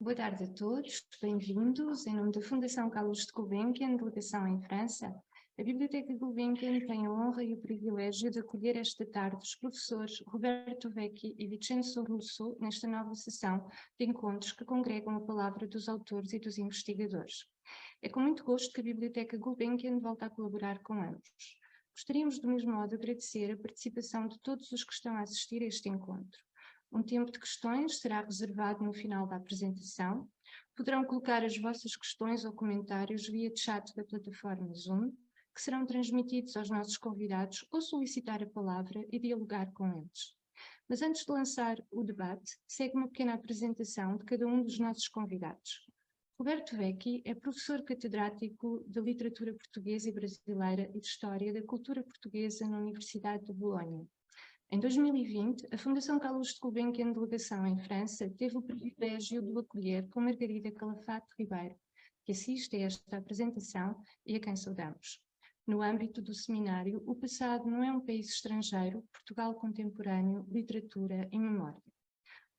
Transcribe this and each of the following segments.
Boa tarde a todos, bem-vindos. Em nome da Fundação Carlos de Gulbenkian, delegação em França, a Biblioteca Gulbenkian tem a honra e o privilégio de acolher esta tarde os professores Roberto Vecchi e Vincenzo Russo nesta nova sessão de encontros que congregam a palavra dos autores e dos investigadores. É com muito gosto que a Biblioteca Gulbenkian volta a colaborar com ambos. Gostaríamos do mesmo modo agradecer a participação de todos os que estão a assistir a este encontro. Um tempo de questões será reservado no final da apresentação. Poderão colocar as vossas questões ou comentários via chat da plataforma Zoom, que serão transmitidos aos nossos convidados, ou solicitar a palavra e dialogar com eles. Mas antes de lançar o debate, segue uma pequena apresentação de cada um dos nossos convidados. Roberto Vecchi é professor catedrático de Literatura Portuguesa e Brasileira e de História da Cultura Portuguesa na Universidade de Bolonha. Em 2020, a Fundação Carlos de Gulbenkian, delegação em França, teve o privilégio de o acolher com Margarida Calafate Ribeiro, que assiste a esta apresentação e a quem saudamos. No âmbito do seminário O Passado não é um País Estrangeiro, Portugal Contemporâneo, Literatura e Memória.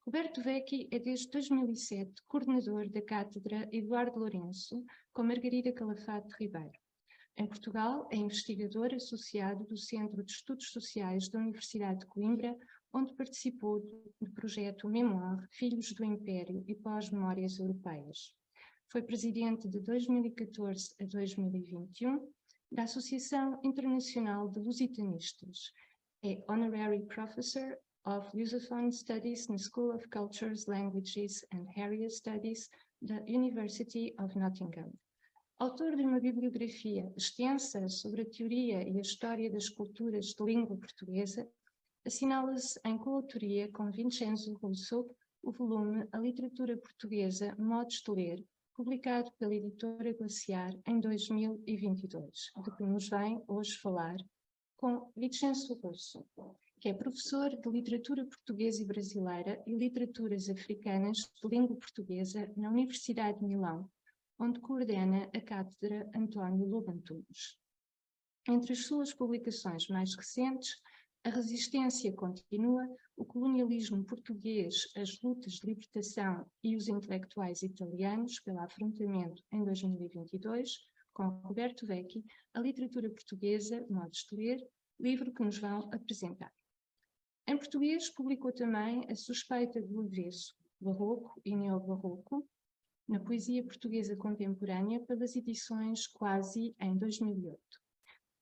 Roberto Vecchi é desde 2007 coordenador da Cátedra Eduardo Lourenço, com Margarida Calafate Ribeiro. Em Portugal, é investigador associado do Centro de Estudos Sociais da Universidade de Coimbra, onde participou do projeto Mémoire, Filhos do Império e Pós-Memórias Europeias. Foi presidente de 2014 a 2021 da Associação Internacional de Lusitanistas. É Honorary Professor of Lusophone Studies na School of Cultures, Languages and Area Studies da University of Nottingham. Autor de uma bibliografia extensa sobre a teoria e a história das culturas de língua portuguesa, assinala-se em coautoria com Vincenzo Russo o volume A Literatura Portuguesa, Modos de Ler, publicado pela editora Glaciar em 2022, de que nos vem hoje falar com Vincenzo Russo, que é professor de Literatura Portuguesa e Brasileira e Literaturas Africanas de Língua Portuguesa na Universidade de Milão, onde coordena a Cátedra António Lobo Antunes. Entre as suas publicações mais recentes, A Resistência Continua, O Colonialismo Português, As Lutas de Libertação e os Intelectuais Italianos pelo Afrontamento em 2022, com Roberto Vecchi, A Literatura Portuguesa, Modos de Ler, livro que nos vão apresentar. Em português, publicou também A Suspeita do Avesso, Barroco e Neobarroco, na poesia portuguesa contemporânea pelas edições Quasi em 2008.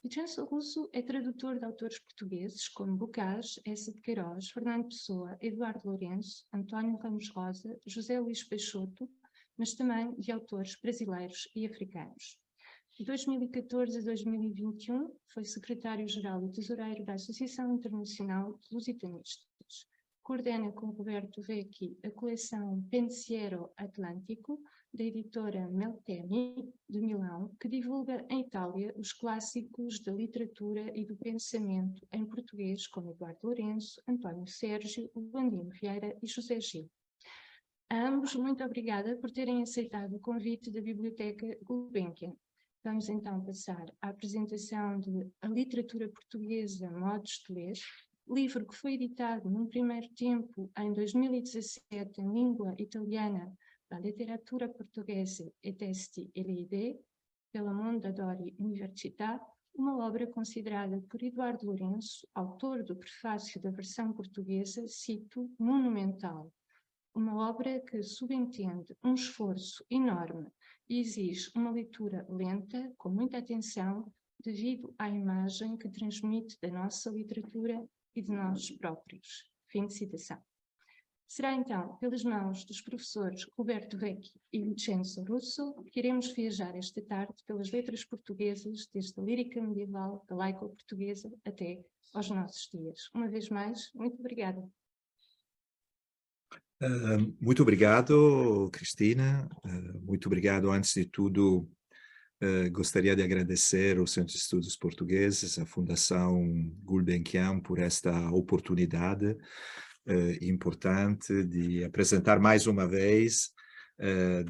Vincenzo Russo é tradutor de autores portugueses como Bocage, Essa de Queiroz, Fernando Pessoa, Eduardo Lourenço, António Ramos Rosa, José Luís Peixoto, mas também de autores brasileiros e africanos. De 2014 a 2021 foi secretário-geral e tesoureiro da Associação Internacional de Lusitanistas. Coordena com Roberto Vecchi a coleção Pensiero Atlântico, da editora Meltemi, de Milão, que divulga em Itália os clássicos da literatura e do pensamento em português, como Eduardo Lourenço, António Sérgio, Landino Vieira e José Gil. A ambos, muito obrigada por terem aceitado o convite da Biblioteca Gulbenkian. Vamos então passar à apresentação de A Literatura Portuguesa, Modos de Ler, livro que foi editado num primeiro tempo em 2017 em língua italiana, La Letteratura Portoghese e Testi e le Idee, pela Mondadori Università, uma obra considerada por Eduardo Lourenço, autor do prefácio da versão portuguesa, cito, monumental. Uma obra que subentende um esforço enorme e exige uma leitura lenta, com muita atenção, devido à imagem que transmite da nossa literatura e de nós próprios. Fim de citação. Será então pelas mãos dos professores Roberto Vecchi e Vincenzo Russo que iremos viajar esta tarde pelas letras portuguesas, desde a lírica medieval, da laica portuguesa, até aos nossos dias. Uma vez mais, muito obrigada. Muito obrigado, Cristina. Muito obrigado, antes de tudo, gostaria de agradecer ao Centro de Estudos Portugueses, à Fundação Gulbenkian, por esta oportunidade importante de apresentar mais uma vez.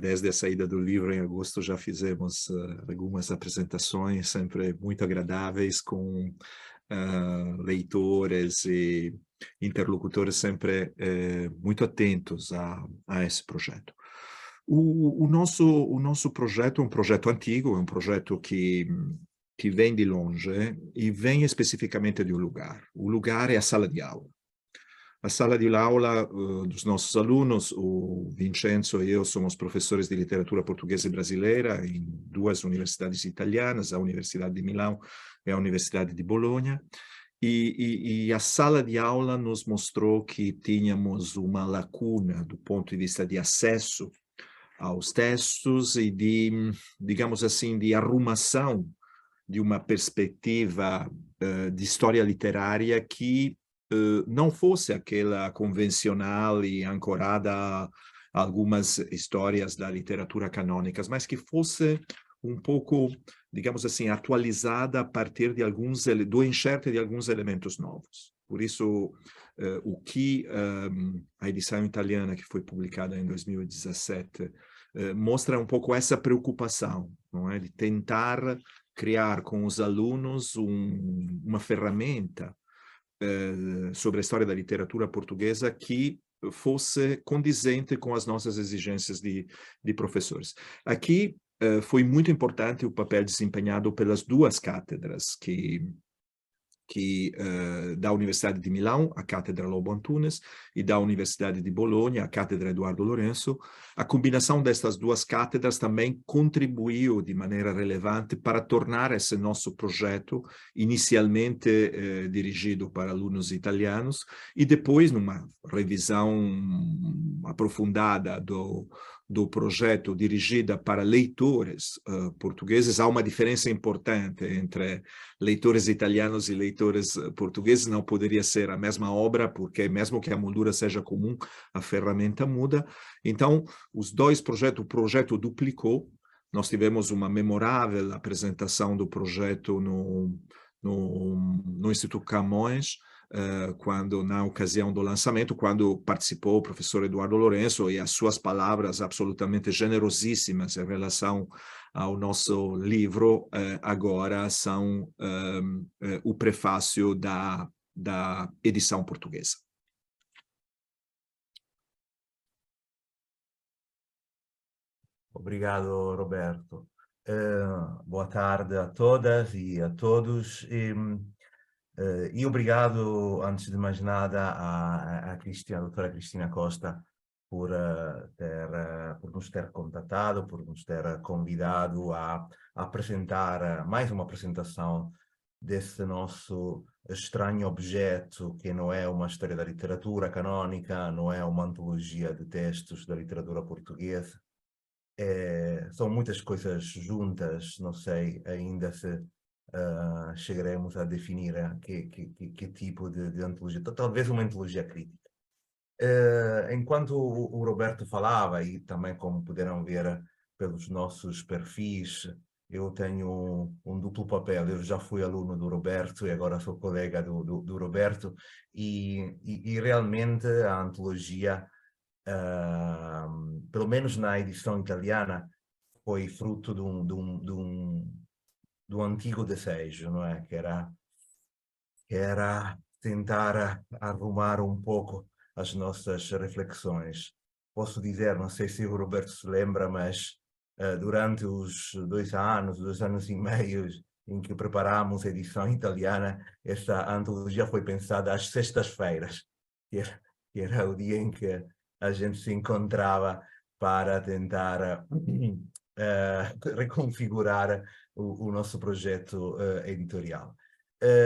Desde a saída do livro em agosto já fizemos algumas apresentações, sempre muito agradáveis, com leitores e interlocutores sempre muito atentos a esse projeto. O nosso projeto é um projeto antigo, é um projeto que vem de longe e vem especificamente de um lugar. O lugar é a sala de aula. A sala de aula dos nossos alunos, o Vincenzo e eu somos professores de literatura portuguesa e brasileira em duas universidades italianas, a Universidade de Milão e a Universidade de Bolonha. E a sala de aula nos mostrou que tínhamos uma lacuna do ponto de vista de acesso aos textos e de, digamos assim, de arrumação de uma perspectiva de história literária que não fosse aquela convencional e ancorada a algumas histórias da literatura canônicas, mas que fosse um pouco, digamos assim, atualizada a partir de do enxerto de alguns elementos novos. Por isso, o que a edição italiana, que foi publicada em 2017, mostra um pouco essa preocupação, não é? De tentar criar com os alunos uma ferramenta sobre a história da literatura portuguesa que fosse condizente com as nossas exigências de professores. Aqui foi muito importante o papel desempenhado pelas duas cátedras da Universidade de Milão, a Cátedra Lobo Antunes, e da Universidade de Bolonha, a Cátedra Eduardo Lourenço. A combinação destas duas cátedras também contribuiu de maneira relevante para tornar esse nosso projeto, inicialmente dirigido para alunos italianos, e depois, numa revisão aprofundada do projeto dirigida para leitores portugueses, há uma diferença importante entre leitores italianos e leitores portugueses, não poderia ser a mesma obra, porque mesmo que a moldura seja comum, a ferramenta muda. Então, os dois projetos, o projeto duplicou, nós tivemos uma memorável apresentação do projeto no Instituto Camões, quando, na ocasião do lançamento, quando participou o professor Eduardo Lourenço e as suas palavras absolutamente generosíssimas em relação ao nosso livro, agora são o prefácio da edição portuguesa. Obrigado, Roberto. Boa tarde a todas e a todos. E obrigado, antes de mais nada, à doutora Cristina Costa, por nos ter contatado, por nos ter convidado a apresentar mais uma apresentação desse nosso estranho objeto, que não é uma história da literatura canônica, não é uma antologia de textos da literatura portuguesa. São muitas coisas juntas, não sei ainda se chegaremos a definir que tipo de antologia, talvez uma antologia crítica. Enquanto o Roberto falava, e também como puderam ver pelos nossos perfis, eu tenho um duplo papel. Eu já fui aluno do Roberto e agora sou colega do Roberto, e realmente a antologia, pelo menos na edição italiana, foi fruto do antigo desejo, não é? Que era tentar arrumar um pouco as nossas reflexões. Posso dizer, não sei se o Roberto se lembra, mas durante os 2 anos e meio em que preparámos a edição italiana, essa antologia foi pensada às sextas-feiras, que era o dia em que a gente se encontrava para tentar reconfigurar o nosso projeto editorial.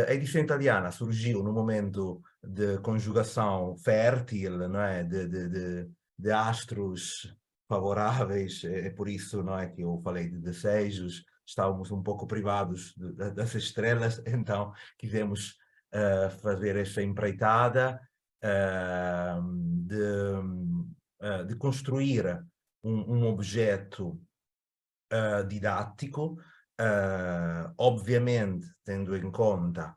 A edição italiana surgiu no momento de conjugação fértil, não é? de astros favoráveis, é por isso, não é, que eu falei de desejos. Estávamos um pouco privados das estrelas, então quisemos fazer essa empreitada de construir um objeto didattico, ovviamente tendo em conta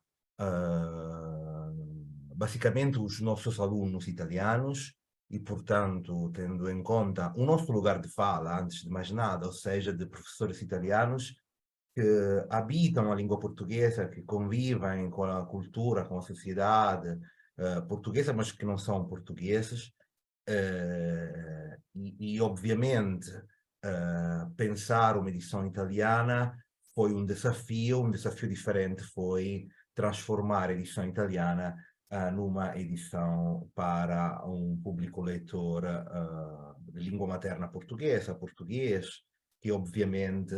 basicamente os nossos alunos italianos e, portanto, tendo em conta o nosso lugar de fala, antes de mais nada, ou seja, de professores italianos que habitam a língua portuguesa, que convivem com a cultura, com a sociedade portuguesa, mas que não são portugueses, Obviamente pensar uma edição italiana foi um desafio diferente foi transformar a edição italiana numa edição para um público leitor de língua materna português, que obviamente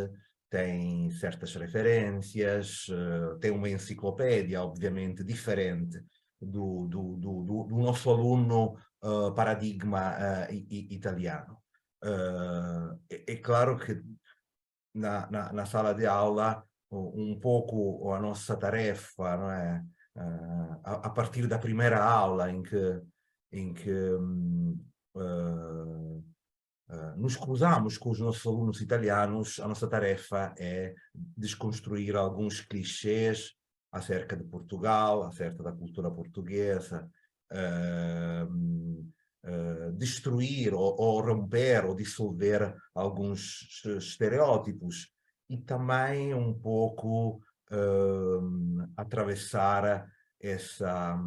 tem certas referências, tem uma enciclopédia obviamente diferente do nosso aluno paradigma italiano. É claro que na sala de aula um pouco a nossa tarefa, não é? A partir da primeira aula em que nos cruzamos com os nossos alunos italianos, a nossa tarefa é desconstruir alguns clichês acerca de Portugal, acerca da cultura portuguesa, destruir ou romper ou dissolver alguns estereótipos e também um pouco atravessar essa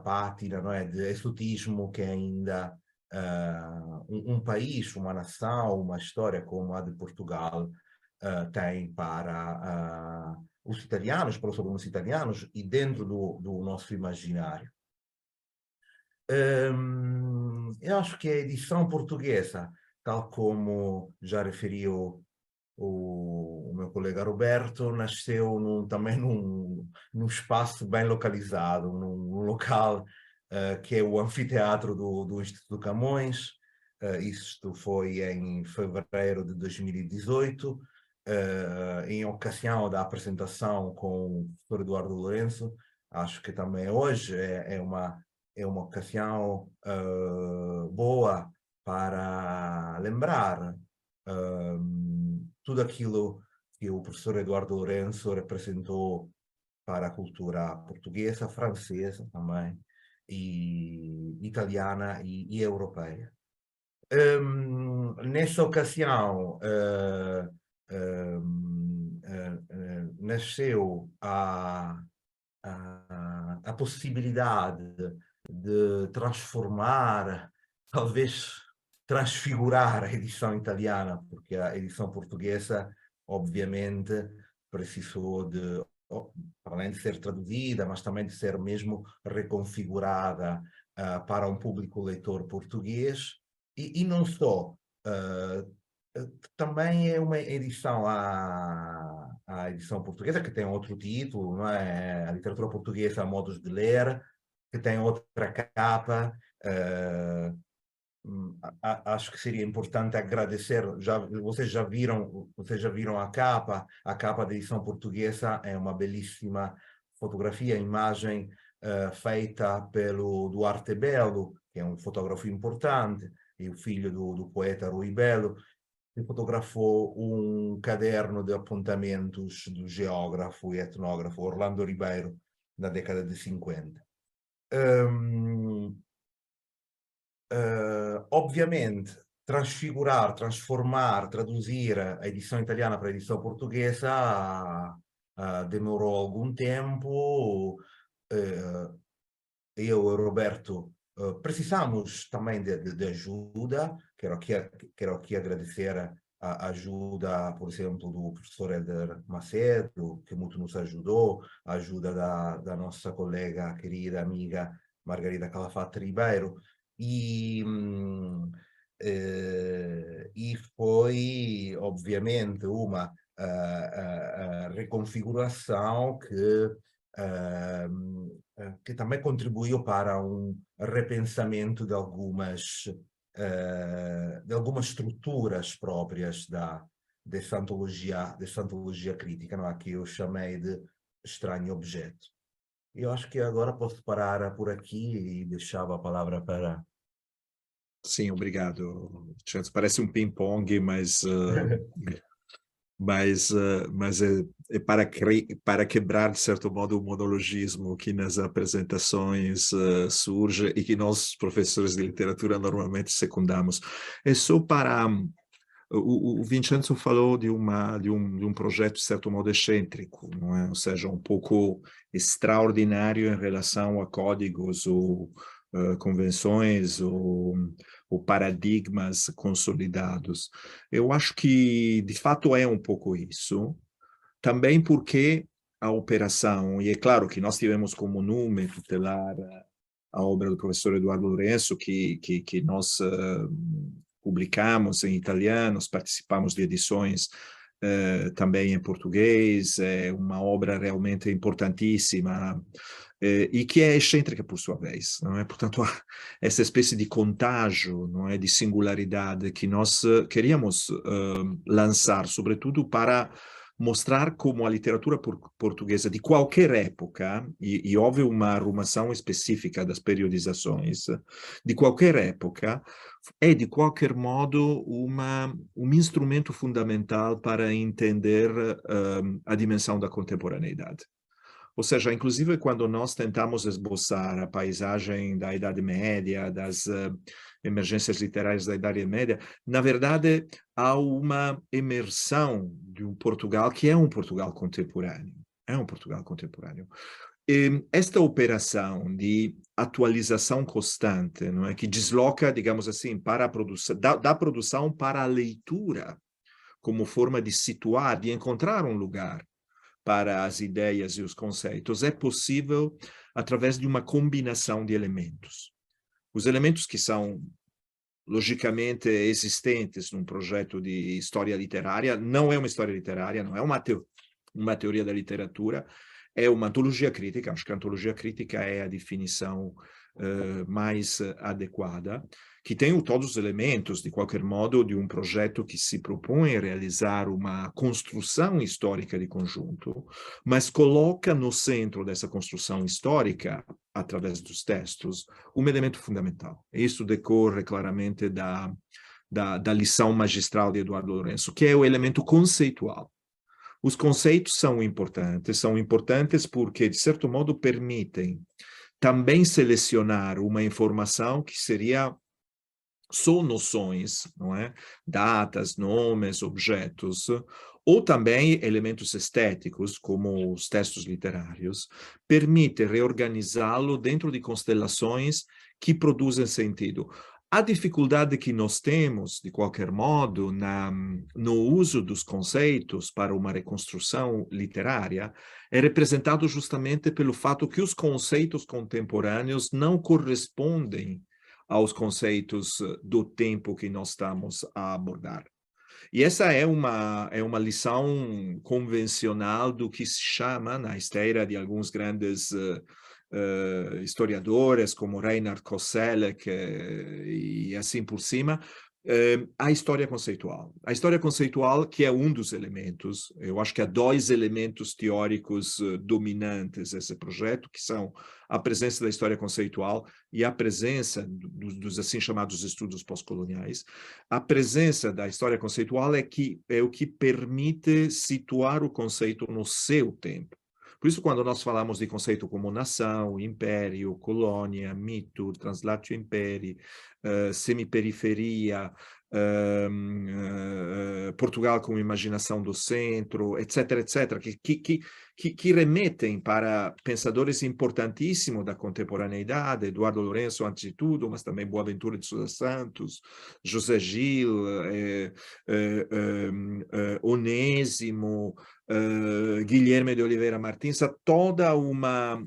pátina, não é, de exotismo que ainda um país, uma nação, uma história como a de Portugal tem para os italianos, para os alunos italianos e dentro do nosso imaginário. Eu acho que a edição portuguesa, tal como já referiu o meu colega Roberto, nasceu também num espaço bem localizado, num local que é o anfiteatro do Instituto Camões. Isto foi em fevereiro de 2018, em ocasião da apresentação com o professor Eduardo Lourenço. Acho que também hoje é uma ocasião boa para lembrar tudo aquilo que o professor Eduardo Lourenço representou para a cultura portuguesa, francesa também, e italiana e europeia. Nessa ocasião, nasceu a possibilidade de transformar, talvez transfigurar a edição italiana, porque a edição portuguesa, obviamente, precisou de, além de ser traduzida, mas também de ser mesmo reconfigurada para um público leitor português, e não só. Também é uma edição a edição portuguesa, que tem outro título, não é? A literatura portuguesa a modos de ler, que tem outra capa. Acho que seria importante agradecer. Vocês já viram a capa da edição portuguesa. É uma belíssima fotografia, imagem feita pelo Duarte Belo, que é um fotógrafo importante, e o filho do poeta Rui Belo, que fotografou um caderno de apontamentos do geógrafo e etnógrafo Orlando Ribeiro, na década de 50. Obviamente, transformar, traduzir a edição italiana para a edição portuguesa demorou algum tempo. Eu e o Roberto precisamos também de ajuda. Quero aqui agradecer a ajuda, por exemplo, do professor Éder Macedo, que muito nos ajudou, a ajuda da nossa colega, querida amiga Margarida Calafate Ribeiro, e foi, obviamente, uma reconfiguração que também contribuiu para um repensamento de algumas estruturas próprias dessa antologia crítica, não é? Que eu chamei de estranho objeto. Eu acho que agora posso parar por aqui e deixava a palavra para... Sim, obrigado. Parece um ping-pong, mas é para quebrar, de certo modo, o monologismo que nas apresentações surge e que nós, professores de literatura, normalmente secundamos. É só para... O Vincenzo falou de um projeto, de certo modo, excêntrico, não é? Ou seja, um pouco extraordinário em relação a códigos ou convenções ou paradigmas consolidados. Eu acho que, de fato, é um pouco isso. Também porque a operação, e é claro que nós tivemos como número tutelar a obra do professor Eduardo Lourenço, que nós publicamos em italiano, participamos de edições também em português, é uma obra realmente importantíssima, e que é excêntrica por sua vez, não é? Portanto, essa espécie de contágio, não é, de singularidade que nós queríamos lançar, sobretudo para mostrar como a literatura portuguesa de qualquer época, e houve uma arrumação específica das periodizações, de qualquer época, é de qualquer modo um instrumento fundamental para entender a dimensão da contemporaneidade. Ou seja, inclusive quando nós tentamos esboçar a paisagem da Idade Média, das emergências literárias da Idade Média, na verdade há uma imersão de um Portugal que é um Portugal contemporâneo. É um Portugal contemporâneo. E esta operação de atualização constante, não é, que desloca, digamos assim, para a produção, da produção para a leitura, como forma de situar, de encontrar um lugar para as ideias e os conceitos, é possível através de uma combinação de elementos. Os elementos que são logicamente existentes num projeto de história literária, não é uma história literária, não é uma teoria da literatura, é uma antologia crítica. Acho que a antologia crítica é a definição mais adequada, que tem todos os elementos, de qualquer modo, de um projeto que se propõe a realizar uma construção histórica de conjunto, mas coloca no centro dessa construção histórica, através dos textos, um elemento fundamental. Isso decorre claramente da lição magistral de Eduardo Lourenço, que é o elemento conceitual. Os conceitos são importantes porque, de certo modo, permitem também selecionar uma informação que seria só noções, não é? Datas, nomes, objetos, ou também elementos estéticos, como os textos literários, permite reorganizá-lo dentro de constelações que produzem sentido. A dificuldade que nós temos, de qualquer modo, no uso dos conceitos para uma reconstrução literária é representado justamente pelo fato que os conceitos contemporâneos não correspondem aos conceitos do tempo que nós estamos a abordar. E essa é uma lição convencional do que se chama, na esteira de alguns grandes historiadores, como Reinhard Koselleck e assim por cima, a história conceitual. A história conceitual, que é um dos elementos, eu acho que há dois elementos teóricos dominantes desse projeto, que são a presença da história conceitual e a presença dos assim chamados estudos pós-coloniais. A presença da história conceitual é o que permite situar o conceito no seu tempo. Por isso, quando nós falamos de conceito como nação, império, colônia, mito, translatio imperi, semiperiferia, Portugal como imaginação do centro, etc., etc., que remetem para pensadores importantíssimos da contemporaneidade, Eduardo Lourenço, antes de tudo, mas também Boaventura de Sousa Santos, José Gil, Onésimo, Guilherme de Oliveira Martins, toda uma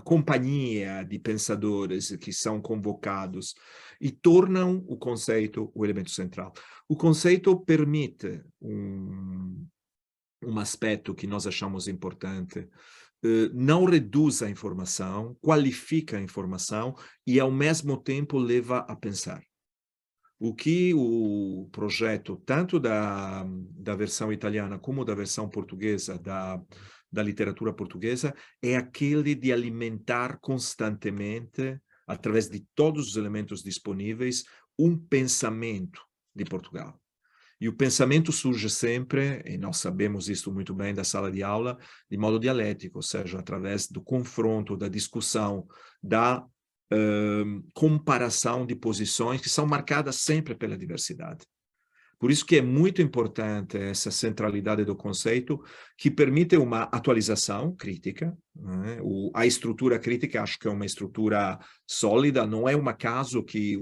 companhia de pensadores que são convocados e tornam o conceito o elemento central. O conceito permite um aspecto que nós achamos importante, não reduz a informação, qualifica a informação e, ao mesmo tempo, leva a pensar. O que o projeto, tanto da versão italiana como da versão portuguesa, da literatura portuguesa, é aquele de alimentar constantemente, através de todos os elementos disponíveis, um pensamento de Portugal. E o pensamento surge sempre, e nós sabemos isso muito bem da sala de aula, de modo dialético, ou seja, através do confronto, da discussão, da comparação de posições que são marcadas sempre pela diversidade. Por isso que é muito importante essa centralidade do conceito, que permite uma atualização crítica, né? A estrutura crítica acho que é uma estrutura sólida, não é um acaso que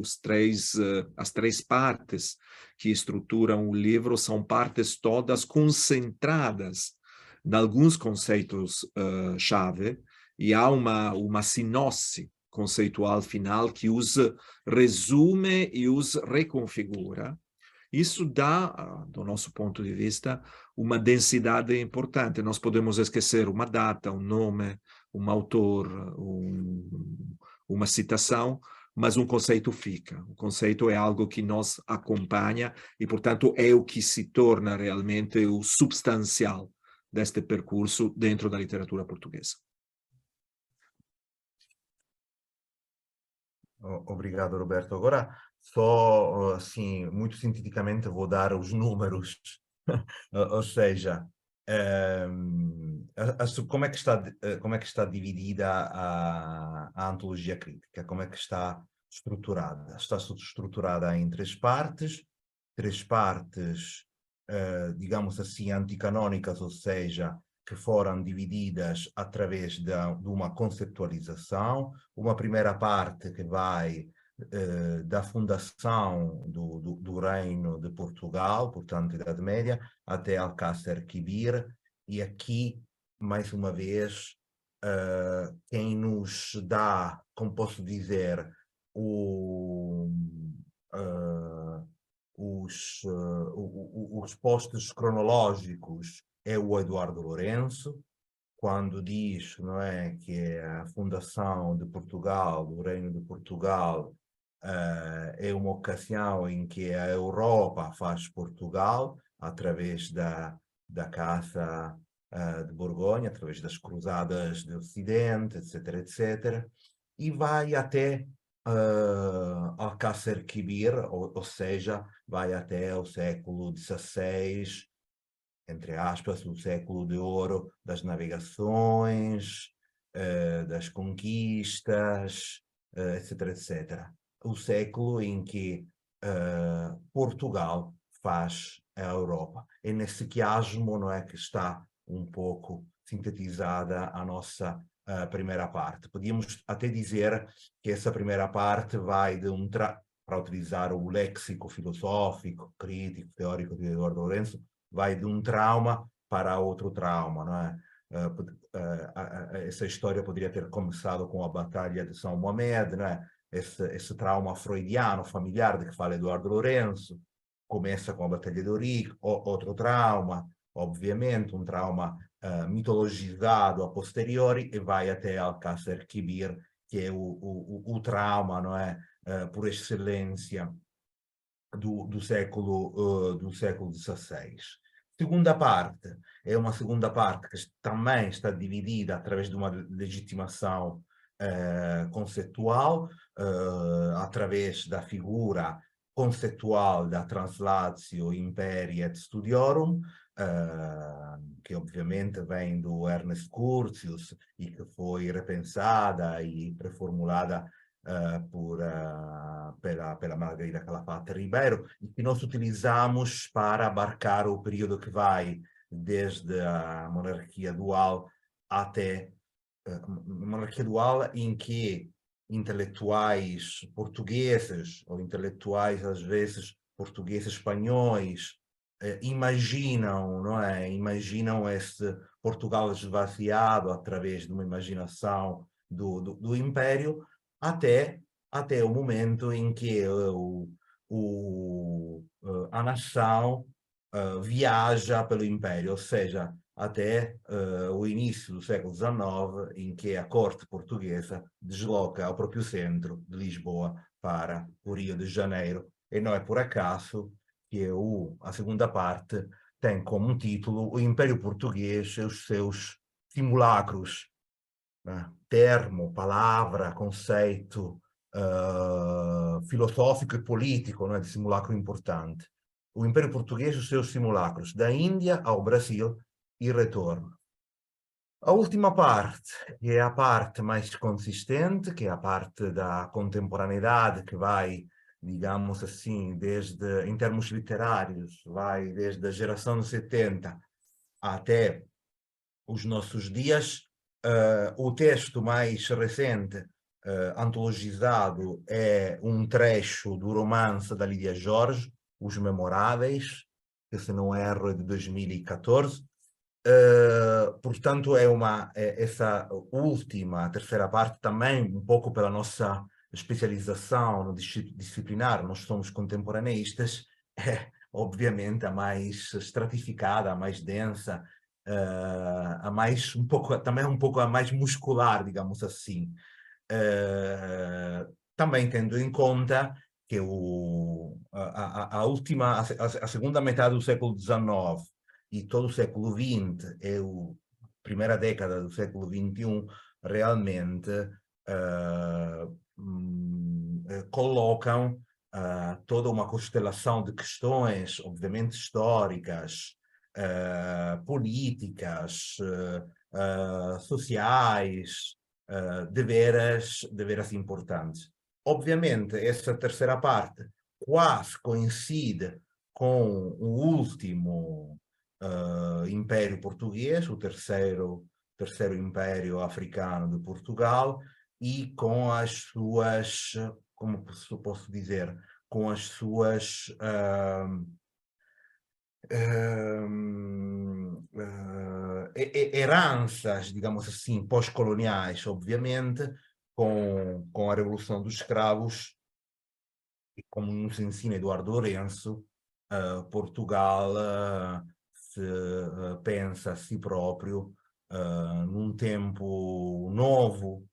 as três partes que estruturam o livro são partes todas concentradas em alguns conceitos chave, e há uma sinopse conceitual final que os resume e os reconfigura. Isso dá, do nosso ponto de vista, uma densidade importante. Nós podemos esquecer uma data, um nome, um autor, uma citação, mas um conceito fica. O conceito é algo que nos acompanha e, portanto, é o que se torna realmente o substancial deste percurso dentro da literatura portuguesa. Obrigado, Roberto. Agora, só assim, muito sinteticamente, vou dar os números. Ou seja, como é que está dividida a antologia crítica? Como é que está estruturada? Está estruturada em três partes, digamos assim, anticanónicas, ou seja, que foram divididas através de uma conceptualização. Uma primeira parte que vai da fundação do Reino de Portugal, portanto, Idade Média, até Alcácer Quibir, e aqui, mais uma vez, quem nos dá, como posso dizer, os postos cronológicos é o Eduardo Lourenço, quando diz, não é, que é a fundação de Portugal, do Reino de Portugal, é uma ocasião em que a Europa faz Portugal, através da caça de Borgonha, através das cruzadas do Ocidente, etc., etc., e vai até Alcácer Quibir, ou seja, vai até o século XVI, entre aspas, o século de ouro das navegações, das conquistas, etc., etc. O século em que Portugal faz a Europa. É nesse quiasmo, não é, que está um pouco sintetizada a nossa primeira parte. Podíamos até dizer que essa primeira parte vai de para utilizar o léxico filosófico, crítico, teórico de Eduardo Lourenço, vai de um trauma para outro trauma, não é? Essa história poderia ter começado com a Batalha de São Mohamed, não é? Esse trauma freudiano, familiar, de que fala Eduardo Lourenço, começa com a Batalha de Ourique, outro trauma, obviamente, um trauma mitologizado a posteriori, e vai até Alcácer Quibir, que é o trauma, não é? Por excelência do século XVI. Segunda parte, é uma segunda parte que também está dividida através de uma legitimação conceitual, através da figura conceitual da Translatio Imperii et Studiorum, que obviamente vem do Ernest Curtius e que foi repensada e reformulada pela Margarida Calafate Ribeiro, e que nós utilizamos para abarcar o período que vai desde a monarquia dual até monarquia dual, em que intelectuais portugueses, ou intelectuais às vezes portugueses espanhóis, imaginam, não é? Imaginam esse Portugal esvaziado através de uma imaginação do Império, até o momento em que a nação viaja pelo Império, ou seja, até o início do século XIX, em que a corte portuguesa desloca ao próprio centro de Lisboa para o Rio de Janeiro. E não é por acaso que a segunda parte tem como título o Império Português e os seus simulacros. Termo, palavra, conceito filosófico e político, não é, de simulacro importante. O Império Português e os seus simulacros, da Índia ao Brasil e retorno. A última parte, que é a parte mais consistente, que é a parte da contemporaneidade, que vai digamos assim, em termos literários, vai desde a geração de 70 até os nossos dias. O texto mais recente, antologizado, é um trecho do romance da Lídia Jorge, Os Memoráveis, que, se não erro, é de 2014. Portanto, essa última, a terceira parte, também, um pouco pela nossa especialização no disciplinar, nós somos contemporaneístas, é obviamente a mais estratificada, a mais densa, a mais, também um pouco a mais muscular, digamos assim. Também tendo em conta que a segunda metade do século XIX e todo o século XX e a primeira década do século XXI realmente colocam toda uma constelação de questões, obviamente históricas, políticas, sociais, de veras importantes. Obviamente, essa terceira parte quase coincide com o último Império Português, o terceiro Império Africano de Portugal, e com as suas, como posso dizer, com as suas heranças, digamos assim, pós-coloniais, obviamente, com a Revolução dos Escravos, e como nos ensina Eduardo Lourenço, Portugal se pensa a si próprio num tempo novo,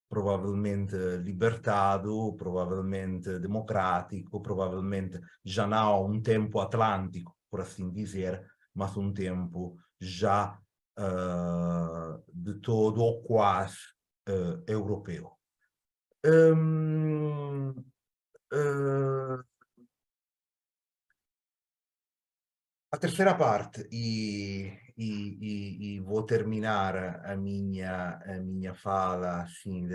provavelmente libertado, provavelmente democrático, provavelmente já não um tempo atlântico, por assim dizer, mas um tempo já de todo ou quase europeu. A terceira parte, e vou terminar a minha fala assim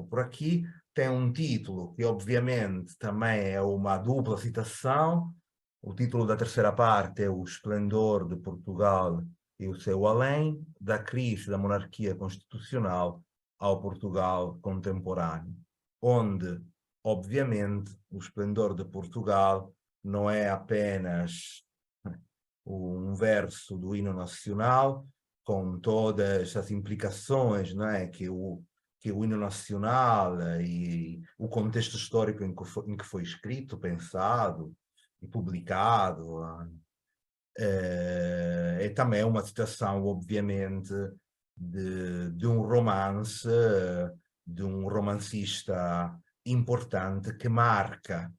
por aqui, tem um título que obviamente também é uma dupla citação. O título da terceira parte é O Esplendor de Portugal e o Seu Além, da crise da monarquia constitucional ao Portugal contemporâneo, onde, obviamente, o esplendor de Portugal não é apenas um verso do hino nacional, com todas as implicações, não é, que o hino nacional e o contexto histórico em que foi escrito, pensado e publicado. É também uma citação, obviamente, de um romance, de um romancista importante que marca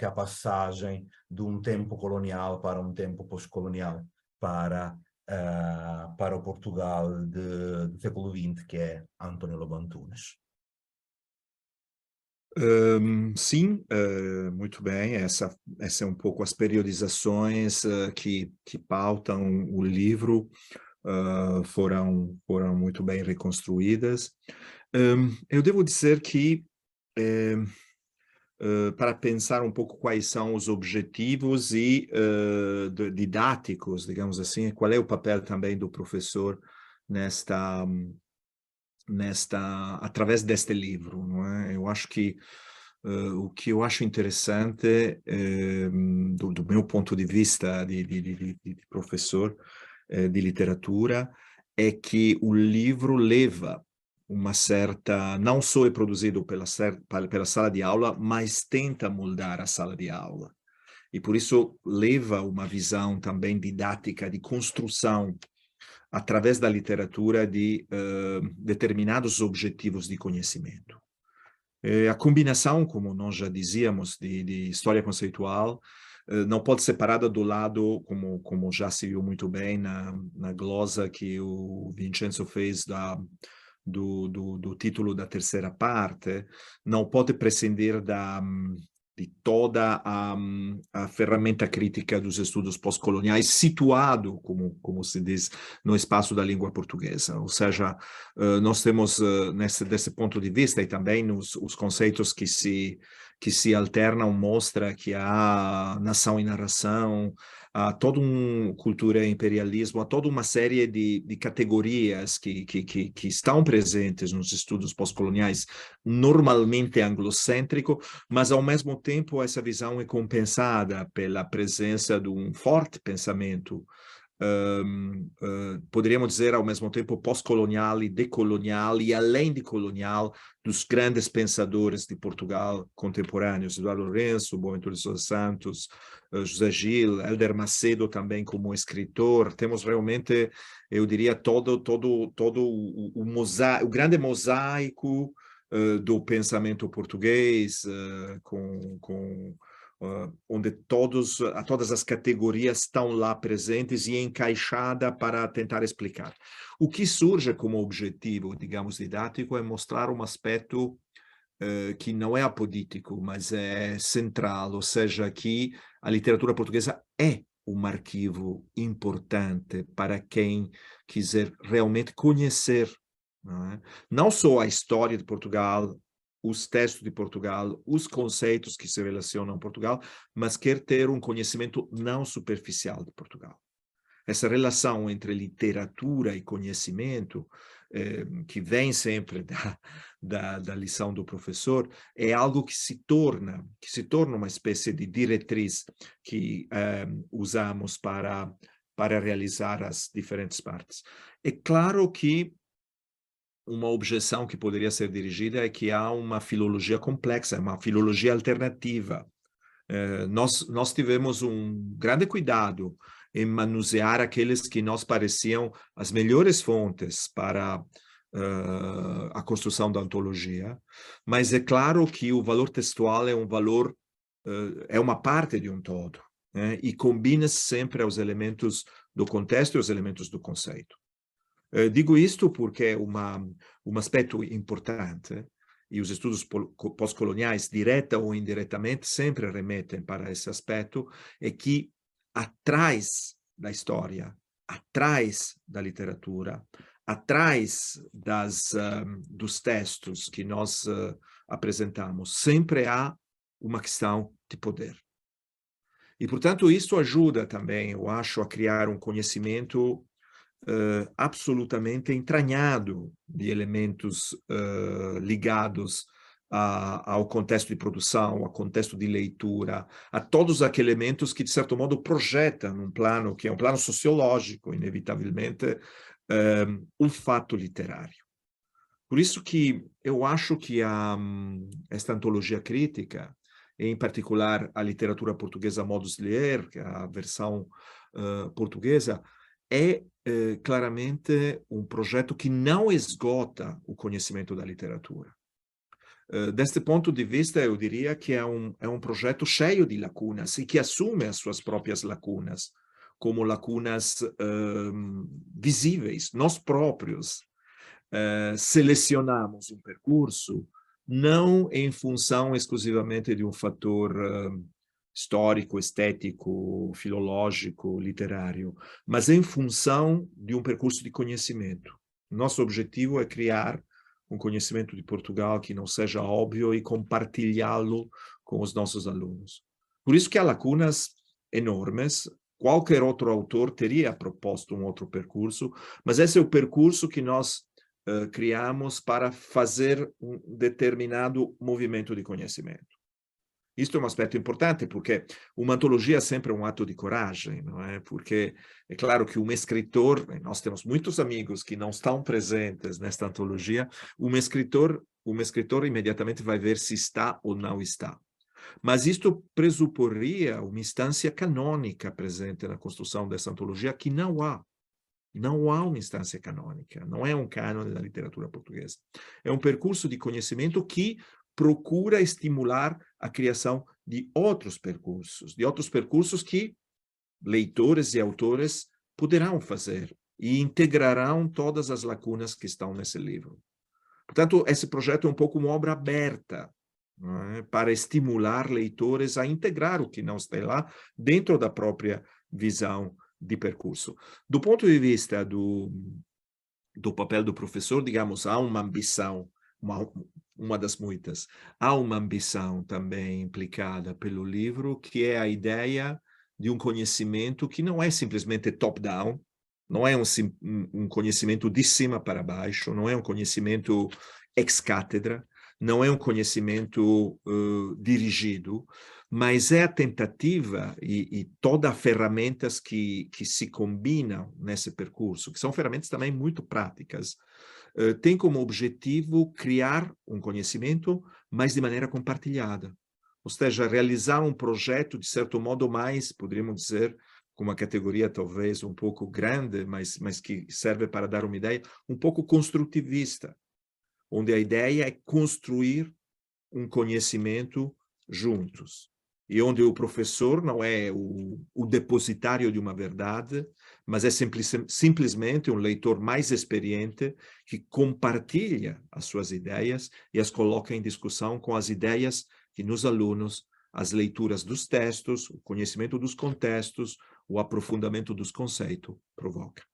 a passagem de um tempo colonial para um tempo pós-colonial, para o Portugal do século XX, que é António Lobo Antunes. Sim, muito bem. Essa é um pouco as periodizações que pautam o livro, foram muito bem reconstruídas. Eu devo dizer que, para pensar um pouco quais são os objetivos e didáticos, digamos assim, qual é o papel também do professor através deste livro, não é? Eu acho que o que eu acho interessante, do meu ponto de vista de professor de literatura, é que o livro leva uma certa, não só é produzido pela sala de aula, mas tenta moldar a sala de aula. E por isso leva uma visão também didática de construção através da literatura de determinados objetivos de conhecimento. A combinação, como nós já dizíamos, de história conceitual, não pode ser separada do lado, como já se viu muito bem na glosa que o Vincenzo fez do título da terceira parte, não pode prescindir de toda a ferramenta crítica dos estudos pós-coloniais, situado, como se diz, no espaço da língua portuguesa. Ou seja, nós temos, desse ponto de vista, e também os conceitos que se alternam, mostra que há nação e narração, há toda uma cultura e imperialismo, há toda uma série de categorias que estão presentes nos estudos pós-coloniais, normalmente anglocêntrico, mas ao mesmo tempo essa visão é compensada pela presença de um forte pensamento, poderíamos dizer ao mesmo tempo pós-colonial e decolonial, e além de colonial, dos grandes pensadores de Portugal contemporâneos, Eduardo Lourenço, Boaventura de Sousa Santos, José Gil, Hélder Macedo também como escritor. Temos realmente, eu diria, todo o grande mosaico do pensamento português, onde todas as categorias estão lá presentes e encaixadas para tentar explicar. O que surge como objetivo, digamos, didático, é mostrar um aspecto que não é apodítico, mas é central, ou seja, que a literatura portuguesa é um arquivo importante para quem quiser realmente conhecer, não só a história de Portugal, os textos de Portugal, os conceitos que se relacionam a Portugal, mas quer ter um conhecimento não superficial de Portugal. Essa relação entre literatura e conhecimento, que vem sempre da lição do professor, é algo que se torna uma espécie de diretriz que usamos para realizar as diferentes partes. É claro que uma objeção que poderia ser dirigida é que há uma filologia complexa, uma filologia alternativa. Nós tivemos um grande cuidado em manusear aqueles que nos pareciam as melhores fontes para a construção da antologia, mas é claro que o valor textual é um valor, é uma parte de um todo, né? E combina sempre os elementos do contexto e os elementos do conceito. Digo isto porque é um aspecto importante, e os estudos pós-coloniais, direta ou indiretamente, sempre remetem para esse aspecto, é que atrás da história, atrás da literatura, atrás dos textos que nós apresentamos, sempre há uma questão de poder. E, portanto, isso ajuda também, eu acho, a criar um conhecimento absolutamente entranhado de elementos ligados ao contexto de produção, ao contexto de leitura, a todos aqueles elementos que, de certo modo, projetam um plano que é um plano sociológico, inevitavelmente, um fato literário. Por isso que eu acho que esta antologia crítica, em particular a literatura portuguesa Modus Ler, que é a versão portuguesa, é claramente um projeto que não esgota o conhecimento da literatura. Deste ponto de vista, eu diria que é um projeto cheio de lacunas e que assume as suas próprias lacunas, como lacunas visíveis. Nós próprios selecionamos um percurso não em função exclusivamente de um fator histórico, estético, filológico, literário, mas em função de um percurso de conhecimento. Nosso objetivo é criar um conhecimento de Portugal que não seja óbvio e compartilhá-lo com os nossos alunos. Por isso que há lacunas enormes. Qualquer outro autor teria proposto um outro percurso, mas esse é o percurso que nós criamos para fazer um determinado movimento de conhecimento. Isto é um aspecto importante, porque uma antologia é sempre um ato de coragem, não é? Porque é claro que um escritor, nós temos muitos amigos que não estão presentes nesta antologia, um escritor imediatamente vai ver se está ou não está. Mas isto pressuporia uma instância canônica presente na construção dessa antologia, que não há. Não há uma instância canônica, não é um cânone da literatura portuguesa. É um percurso de conhecimento que procura estimular a criação de outros percursos que leitores e autores poderão fazer e integrarão todas as lacunas que estão nesse livro. Portanto, esse projeto é um pouco uma obra aberta não é? Para estimular leitores a integrar o que não está lá dentro da própria visão de percurso. Do ponto de vista do papel do professor, digamos, há uma ambição, uma das muitas, há uma ambição também implicada pelo livro, que é a ideia de um conhecimento que não é simplesmente top-down, não é um conhecimento de cima para baixo, não é um conhecimento ex-cátedra, não é um conhecimento dirigido, mas é a tentativa e todas as ferramentas que se combinam nesse percurso, que são ferramentas também muito práticas, tem como objetivo criar um conhecimento, mas de maneira compartilhada. Ou seja, realizar um projeto, de certo modo, mais, poderíamos dizer, com uma categoria talvez um pouco grande, mas que serve para dar uma ideia, um pouco construtivista, onde a ideia é construir um conhecimento juntos. E onde o professor não é o depositário de uma verdade, mas é simplesmente um leitor mais experiente que compartilha as suas ideias e as coloca em discussão com as ideias que nos alunos, as leituras dos textos, o conhecimento dos contextos, o aprofundamento dos conceitos provoca.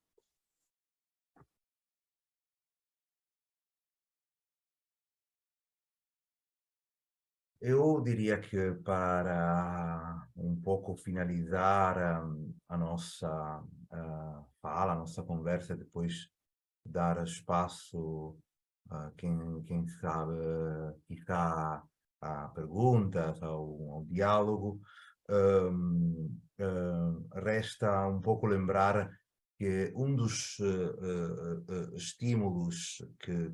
Eu diria que para um pouco finalizar a nossa fala, a nossa conversa, depois dar espaço a quem sabe, quizá a perguntas, ao diálogo, resta um pouco lembrar que um dos estímulos que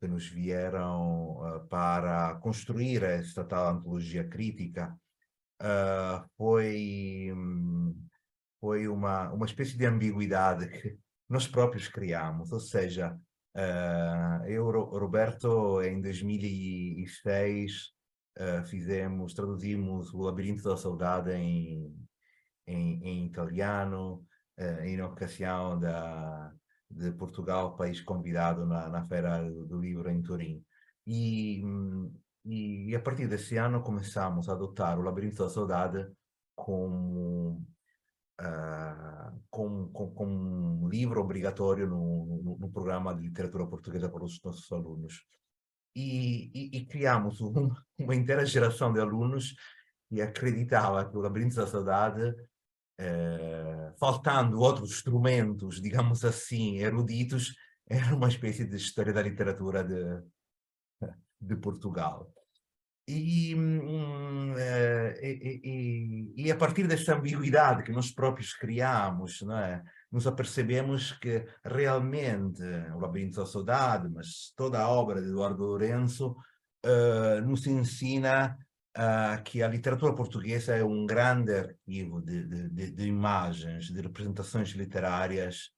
nos vieram para construir esta tal antologia crítica foi uma espécie de ambiguidade que nós próprios criamos, ou seja, Roberto, em 2006, traduzimos O Labirinto da Saudade em italiano, em ocasião de Portugal, país convidado na Feira do Livro em Turim. E a partir desse ano começamos a adotar O Labirinto da Saudade como um livro obrigatório no programa de literatura portuguesa para os nossos alunos. E criamos uma inteira geração de alunos que acreditava que O Labirinto da Saudade, faltando outros instrumentos, digamos assim, eruditos, era uma espécie de história da literatura de Portugal. E a partir dessa ambiguidade que nós próprios criamos, não é? Nos apercebemos que realmente O Labirinto da Saudade, mas toda a obra de Eduardo Lourenço, nos ensina que a literatura portuguesa é um grande arquivo de imagens, de representações literárias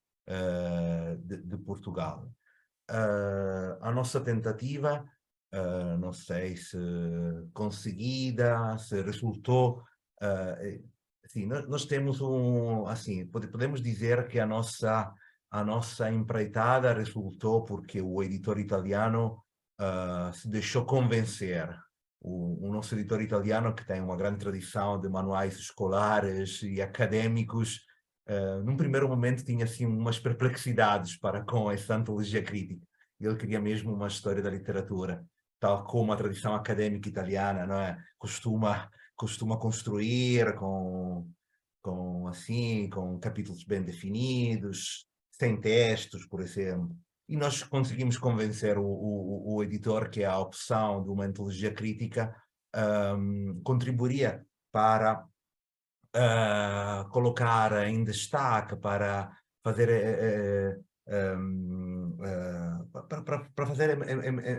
de Portugal. A nossa tentativa, não sei se conseguida, se resultou, assim, nós temos assim, podemos dizer que a nossa empreitada resultou porque o editor italiano se deixou convencer. O nosso editor italiano, que tem uma grande tradição de manuais escolares e académicos, num primeiro momento tinha assim umas perplexidades para com essa antologia crítica. Ele queria mesmo uma história da literatura, tal como a tradição acadêmica italiana, não é? Costuma construir com capítulos bem definidos, sem textos, por exemplo. E nós conseguimos convencer o editor que a opção de uma antologia crítica contribuiria para colocar em destaque, para fazer para fazer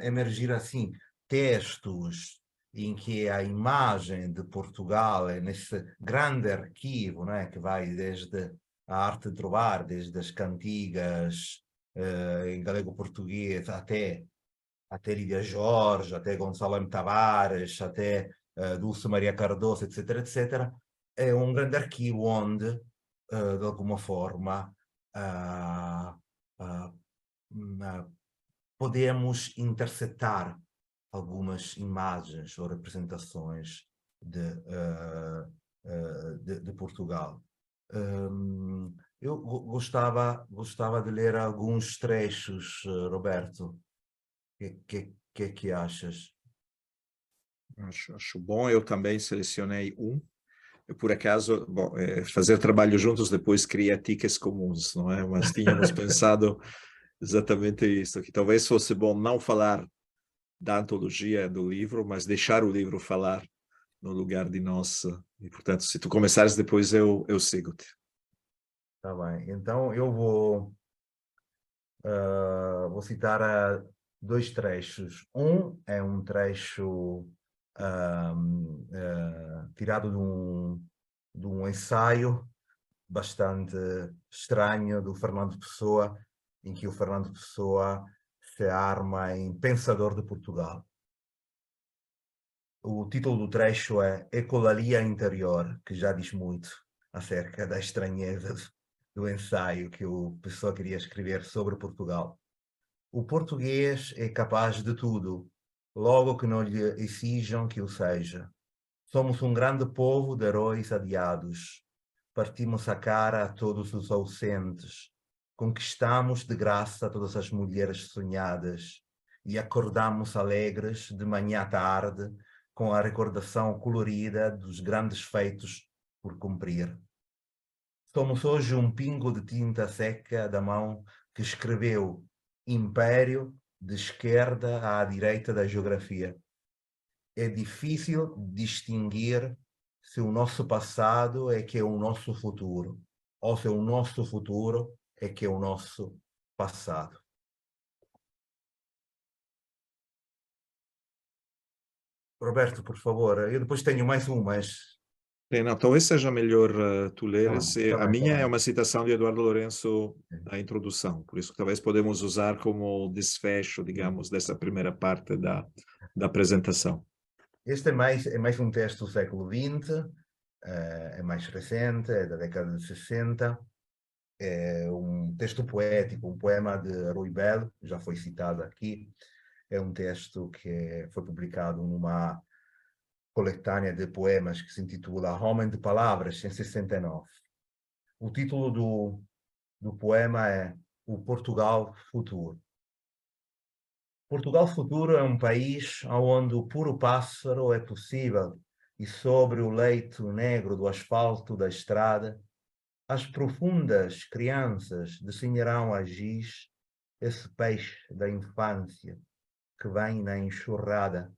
emergir assim textos em que a imagem de Portugal é nesse grande arquivo, não é? Que vai desde a arte de trovar, desde as cantigas em galego-português até Lídia Jorge, até Gonçalo M. Tavares, até Dulce Maria Cardoso, etc., etc., é um grande arquivo onde, de alguma forma, podemos interceptar algumas imagens ou representações de Portugal. Eu gostava de ler alguns trechos, Roberto. O que é que achas? Acho bom. Eu também selecionei um. Eu, por acaso, bom, fazer trabalho juntos depois cria tickets comuns, não é? Mas tínhamos pensado exatamente isso, que talvez fosse bom não falar da antologia do livro, mas deixar o livro falar no lugar de nós. E, portanto, se tu começares depois, eu sigo-te. Tá bem. Então, eu vou citar dois trechos. Um é um trecho tirado de um ensaio bastante estranho do Fernando Pessoa, em que o Fernando Pessoa se arma em Pensador de Portugal. O título do trecho é Ecolalia Interior, que já diz muito acerca da estranheza do ensaio que o Pessoa queria escrever sobre Portugal. O português é capaz de tudo, logo que não lhe exijam que o seja. Somos um grande povo de heróis adiados. Partimos a cara a todos os ausentes. Conquistamos de graça todas as mulheres sonhadas e acordamos alegres de manhã à tarde com a recordação colorida dos grandes feitos por cumprir. Somos hoje um pingo de tinta seca da mão que escreveu Império de esquerda à direita da geografia. É difícil distinguir se o nosso passado é que é o nosso futuro, ou se o nosso futuro é que é o nosso passado. Roberto, por favor, eu depois tenho mais um, mas... Não, talvez seja melhor tu leres. A minha é uma citação de Eduardo Lourenço da introdução, por isso que talvez podemos usar como desfecho, digamos, dessa primeira parte da apresentação. Este é mais um texto do século XX, é mais recente, é da década de 60, é um texto poético, um poema de Rui Belo, já foi citado aqui, é um texto que foi publicado numa coletânea de poemas que se intitula Homem de Palavras, em 69. O título do poema é O Portugal Futuro. Portugal Futuro é um país onde o puro pássaro é possível e sobre o leito negro do asfalto da estrada, as profundas crianças desenharão a giz esse peixe da infância que vem na enxurrada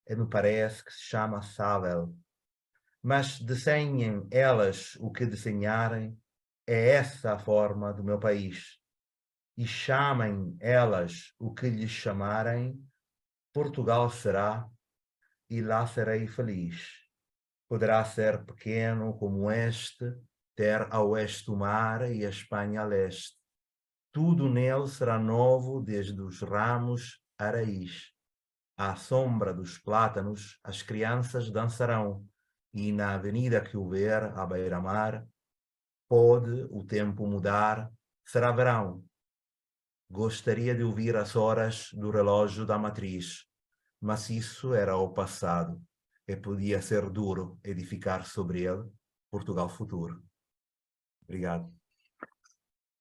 e me parece que se chama sábel. Mas desenhem elas o que desenharem, é essa a forma do meu país. E chamem elas o que lhes chamarem, Portugal será, e lá serei feliz. Poderá ser pequeno como este, ter a oeste o mar e a Espanha a leste. Tudo nele será novo, desde os ramos à raiz. À sombra dos plátanos, as crianças dançarão, e na avenida que o ver, à beira-mar, pode o tempo mudar, será verão. Gostaria de ouvir as horas do relógio da matriz, mas isso era o passado, e podia ser duro edificar sobre ele Portugal futuro. Obrigado.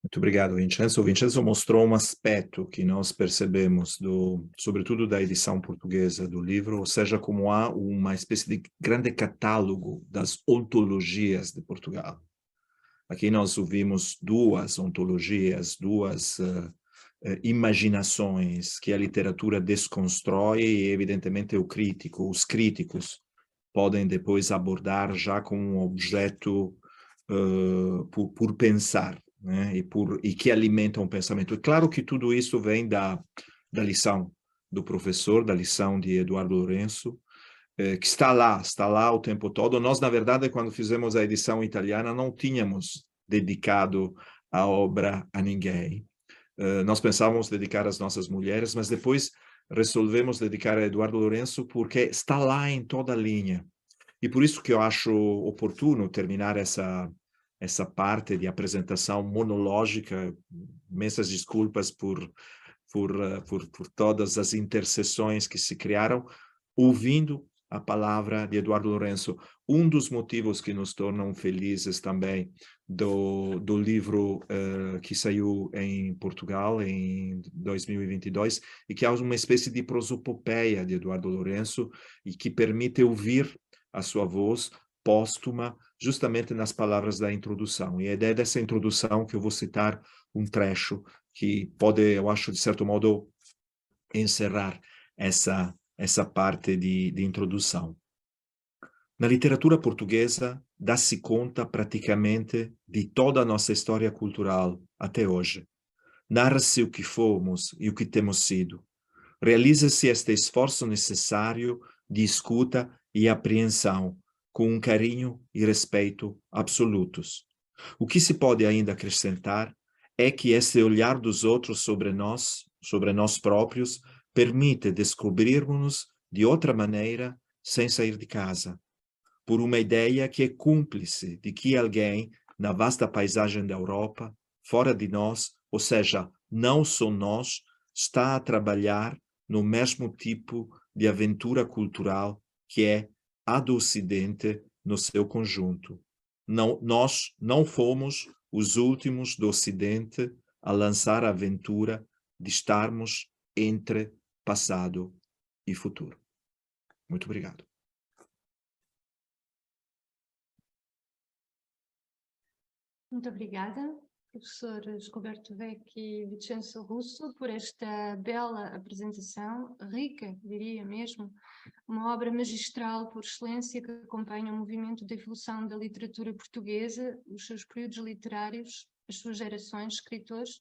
Muito obrigado, Vincenzo. O Vincenzo mostrou um aspecto que nós percebemos, sobretudo da edição portuguesa do livro, ou seja, como há uma espécie de grande catálogo das ontologias de Portugal. Aqui nós ouvimos duas ontologias, duas imaginações que a literatura desconstrói e, evidentemente, os críticos podem depois abordar já como um objeto por pensar, né? E que alimentam o pensamento. É claro que tudo isso vem da lição do professor, da lição de Eduardo Lourenço, que está lá o tempo todo. Nós, na verdade, quando fizemos a edição italiana, não tínhamos dedicado a obra a ninguém. Nós pensávamos dedicar às nossas mulheres, mas depois resolvemos dedicar a Eduardo Lourenço porque está lá em toda a linha. E por isso que eu acho oportuno terminar essa parte de apresentação monológica. Imensas desculpas por por todas as interseções que se criaram, ouvindo a palavra de Eduardo Lourenço. Um dos motivos que nos tornam felizes também do livro que saiu em Portugal em 2022, e que é uma espécie de prosopopeia de Eduardo Lourenço, e que permite ouvir a sua voz póstuma, justamente nas palavras da introdução. E é dessa introdução que eu vou citar um trecho que pode, eu acho, de certo modo, encerrar essa parte de introdução. Na literatura portuguesa, dá-se conta praticamente de toda a nossa história cultural até hoje. Narra-se o que fomos e o que temos sido. Realiza-se este esforço necessário de escuta e apreensão, com um carinho e respeito absolutos. O que se pode ainda acrescentar é que esse olhar dos outros sobre nós próprios, permite descobrirmos-nos de outra maneira sem sair de casa, por uma ideia que é cúmplice de que alguém, na vasta paisagem da Europa, fora de nós, ou seja, não só nós, está a trabalhar no mesmo tipo de aventura cultural que é a do Ocidente no seu conjunto. Nós não fomos os últimos do Ocidente a lançar a aventura de estarmos entre passado e futuro. Muito obrigado. Muito obrigada, professor Scoberto Vecchi e Vincenzo Russo, por esta bela apresentação, rica, diria mesmo, uma obra magistral por excelência que acompanha o movimento de evolução da literatura portuguesa, os seus períodos literários, as suas gerações, escritores,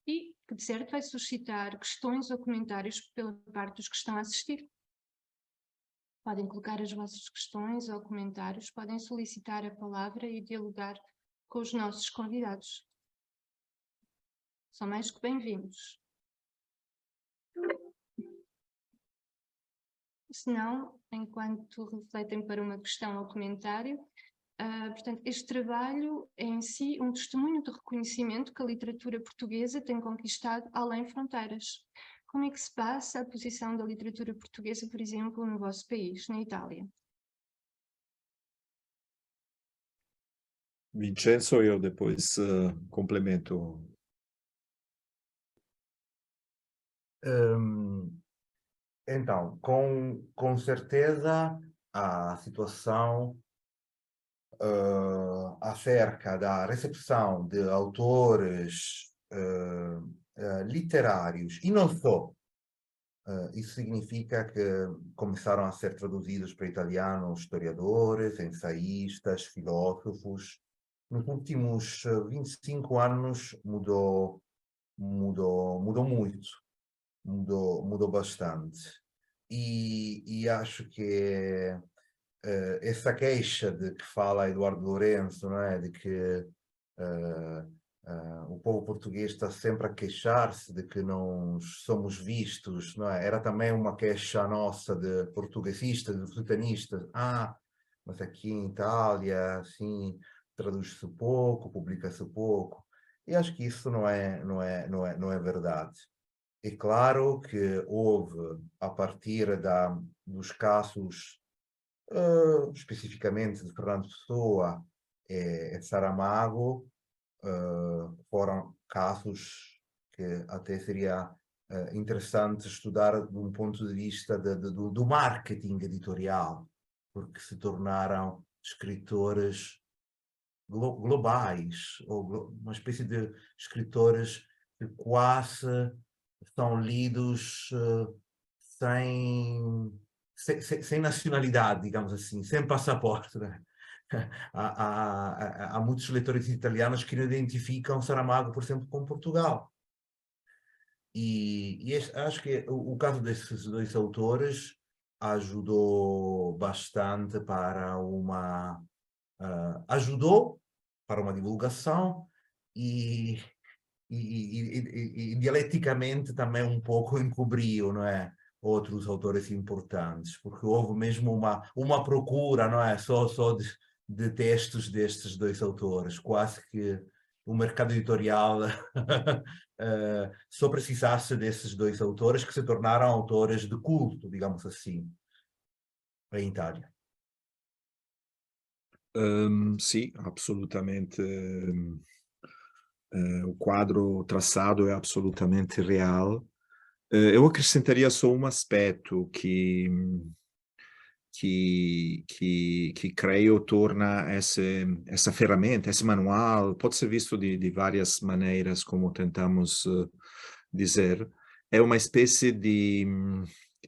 e que de certo vai suscitar questões ou comentários pela parte dos que estão a assistir. Podem colocar as vossas questões ou comentários, podem solicitar a palavra e dialogar com os nossos convidados. São mais que bem-vindos. Se não, enquanto refletem para uma questão ou comentário, portanto, este trabalho é em si um testemunho de reconhecimento que a literatura portuguesa tem conquistado além fronteiras. Como é que se passa a posição da literatura portuguesa, por exemplo, no vosso país, na Itália? Vincenzo, eu depois complemento. Então, com certeza a situação acerca da recepção de autores literários, e não só, isso significa que começaram a ser traduzidos para italiano historiadores, ensaístas, filósofos. Nos últimos 25 anos mudou muito, mudou bastante. E acho que essa queixa de que fala Eduardo Lourenço, não é? De que o povo português está sempre a queixar-se de que não somos vistos, não é? Era também uma queixa nossa de portuguesistas, de sultanistas. Mas aqui em Itália, assim, traduz-se pouco, publica-se pouco. E acho que isso não é verdade. É claro que houve, a partir dos casos, especificamente de Fernando Pessoa e Saramago, foram casos que até seria interessante estudar de um ponto de vista do marketing editorial, porque se tornaram escritores globais, ou uma espécie de escritores que quase são lidos sem nacionalidade, digamos assim, sem passaporte, né? Há muitos leitores italianos que não identificam Saramago, por exemplo, com Portugal. E acho que o caso desses dois autores ajudou bastante para uma divulgação e dialeticamente também um pouco encobriu, não é? Outros autores importantes, porque houve mesmo uma procura, não é? Só de textos destes dois autores, quase que o mercado editorial só precisasse desses dois autores que se tornaram autores de culto, digamos assim, em Itália. Sì, absolutamente. O quadro traçado é absolutamente real. Eu acrescentaria só um aspecto que creio torna essa ferramenta, esse manual, pode ser visto de várias maneiras, como tentamos dizer, é uma espécie de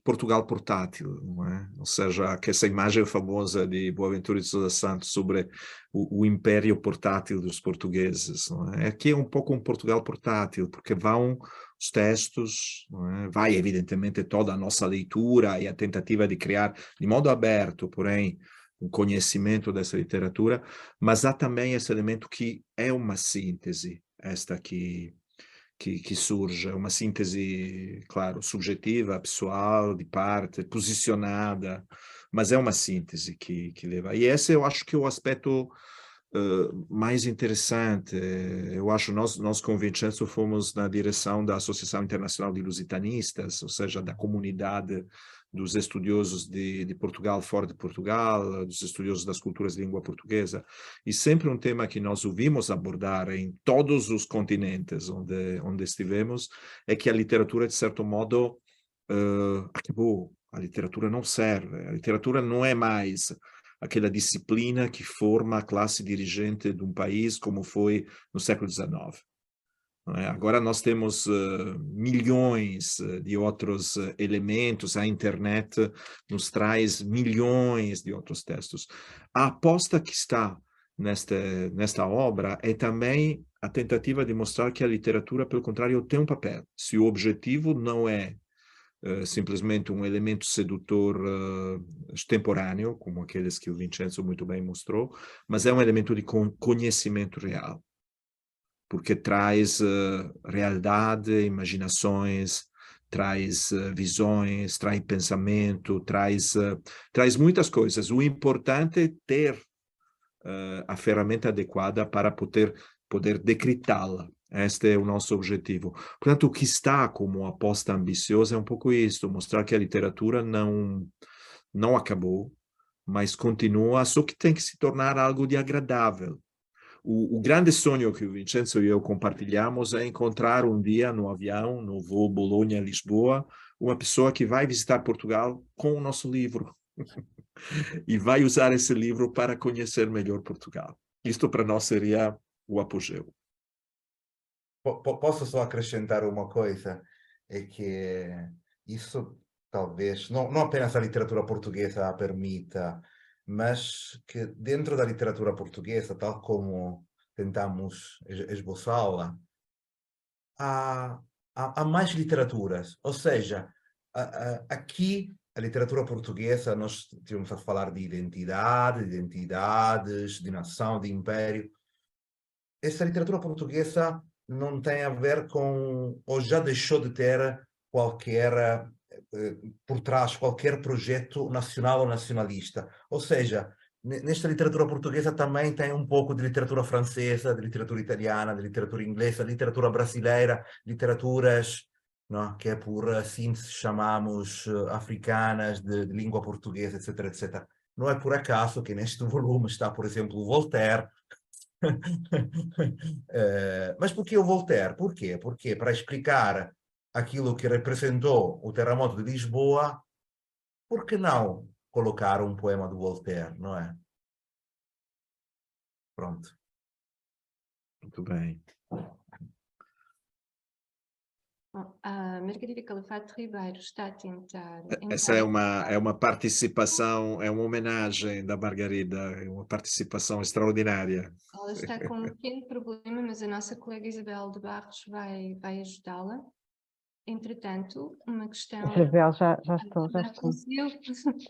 Portugal portátil, não é? Ou seja, que essa imagem famosa de Boaventura de Sousa Santos sobre o império portátil dos portugueses, não é? Aqui é um pouco um Portugal portátil, porque vão os textos, não é? Vai evidentemente toda a nossa leitura e a tentativa de criar de modo aberto, porém, um conhecimento dessa literatura, mas há também esse elemento que é uma síntese, esta que surge, uma síntese, claro, subjetiva, pessoal, de parte, posicionada, mas é uma síntese que leva. E esse eu acho que é o aspecto mais interessante. Eu acho nós com o Vincenzo fomos na direção da Associação Internacional de Lusitanistas, ou seja, da comunidade dos estudiosos de Portugal, fora de Portugal, dos estudiosos das culturas de língua portuguesa, e sempre um tema que nós ouvimos abordar em todos os continentes onde estivemos, é que a literatura, de certo modo, acabou. A literatura não serve, a literatura não é mais aquela disciplina que forma a classe dirigente de um país como foi no século XIX. Agora nós temos milhões de outros elementos, a internet nos traz milhões de outros textos. A aposta que está nesta obra é também a tentativa de mostrar que a literatura, pelo contrário, tem um papel. Se o objetivo não é simplesmente um elemento sedutor extemporâneo, como aqueles que o Vincenzo muito bem mostrou, mas é um elemento de conhecimento real, porque traz realidade, imaginações, traz visões, traz pensamento, traz muitas coisas. O importante é ter a ferramenta adequada para poder decretá-la. Este é o nosso objetivo. Portanto, o que está como aposta ambiciosa é um pouco isso, mostrar que a literatura não acabou, mas continua, só que tem que se tornar algo de agradável. O grande sonho que o Vincenzo e eu compartilhamos é encontrar um dia no avião, no voo Bolonha-Lisboa, uma pessoa que vai visitar Portugal com o nosso livro e vai usar esse livro para conhecer melhor Portugal. Isto para nós seria o apogeu. Posso só acrescentar uma coisa? É que isso talvez, não apenas a literatura portuguesa a permita, mas que dentro da literatura portuguesa, tal como tentamos esboçá-la, há mais literaturas. Ou seja, aqui a literatura portuguesa, nós estivemos a falar de identidade, de identidades, de nação, de império. Essa literatura portuguesa não tem a ver com, ou já deixou de ter qualquer, por trás, qualquer projeto nacional ou nacionalista. Ou seja, nesta literatura portuguesa também tem um pouco de literatura francesa, de literatura italiana, de literatura inglesa, literatura brasileira, literaturas, não, que é por assim se chamamos africanas, de língua portuguesa, etc, etc. Não é por acaso que neste volume está, por exemplo, Voltaire. Mas por que o Voltaire? Por quê? Porque para explicar aquilo que representou o terremoto de Lisboa, por que não colocar um poema do Voltaire, não é? Pronto. Muito bem. Bom, a Margarida Calafato Ribeiro está a tentar... Essa é uma participação, é uma homenagem da Margarida, é uma participação extraordinária. Ela está com um pequeno problema, mas a nossa colega Isabel de Barros vai ajudá-la. Entretanto, uma questão... Isabel, já estou. conseguiu? Sim,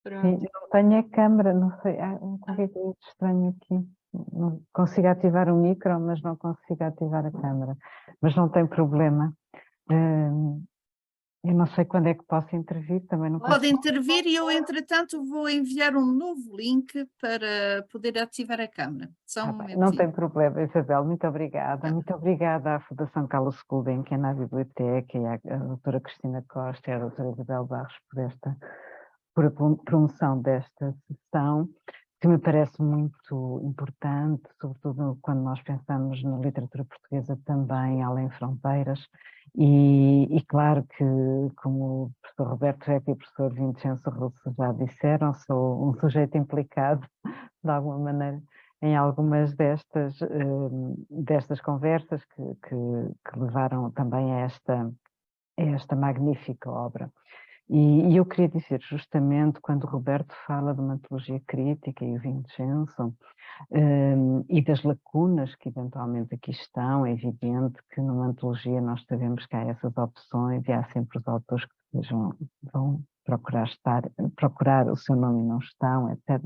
não tenho a câmara, não sei, há qualquer coisa de estranho aqui. Não consigo ativar o micro, mas não consigo ativar a câmara. Mas não tem problema. Eu não sei quando é que posso intervir, também não posso. Pode intervir e eu, entretanto, vou enviar um novo link para poder ativar a câmara. Só um momentinho. Não tem problema, Isabel, muito obrigada. Muito obrigada à Fundação Carlos Gulbenkian, à Biblioteca, e à doutora Cristina Costa e à doutora Isabel Barros por a promoção desta sessão, que me parece muito importante, sobretudo quando nós pensamos na literatura portuguesa também além fronteiras. E claro que, como o professor Roberto Jeca e o professor Vincenzo Russo já disseram, sou um sujeito implicado, de alguma maneira, em algumas destas conversas que levaram também a esta magnífica obra. E eu queria dizer, justamente, quando o Roberto fala de uma antologia crítica e o Vincenzo, e das lacunas que eventualmente aqui estão, é evidente que numa antologia nós sabemos que há essas opções e há sempre os autores que vão procurar o seu nome e não estão, etc.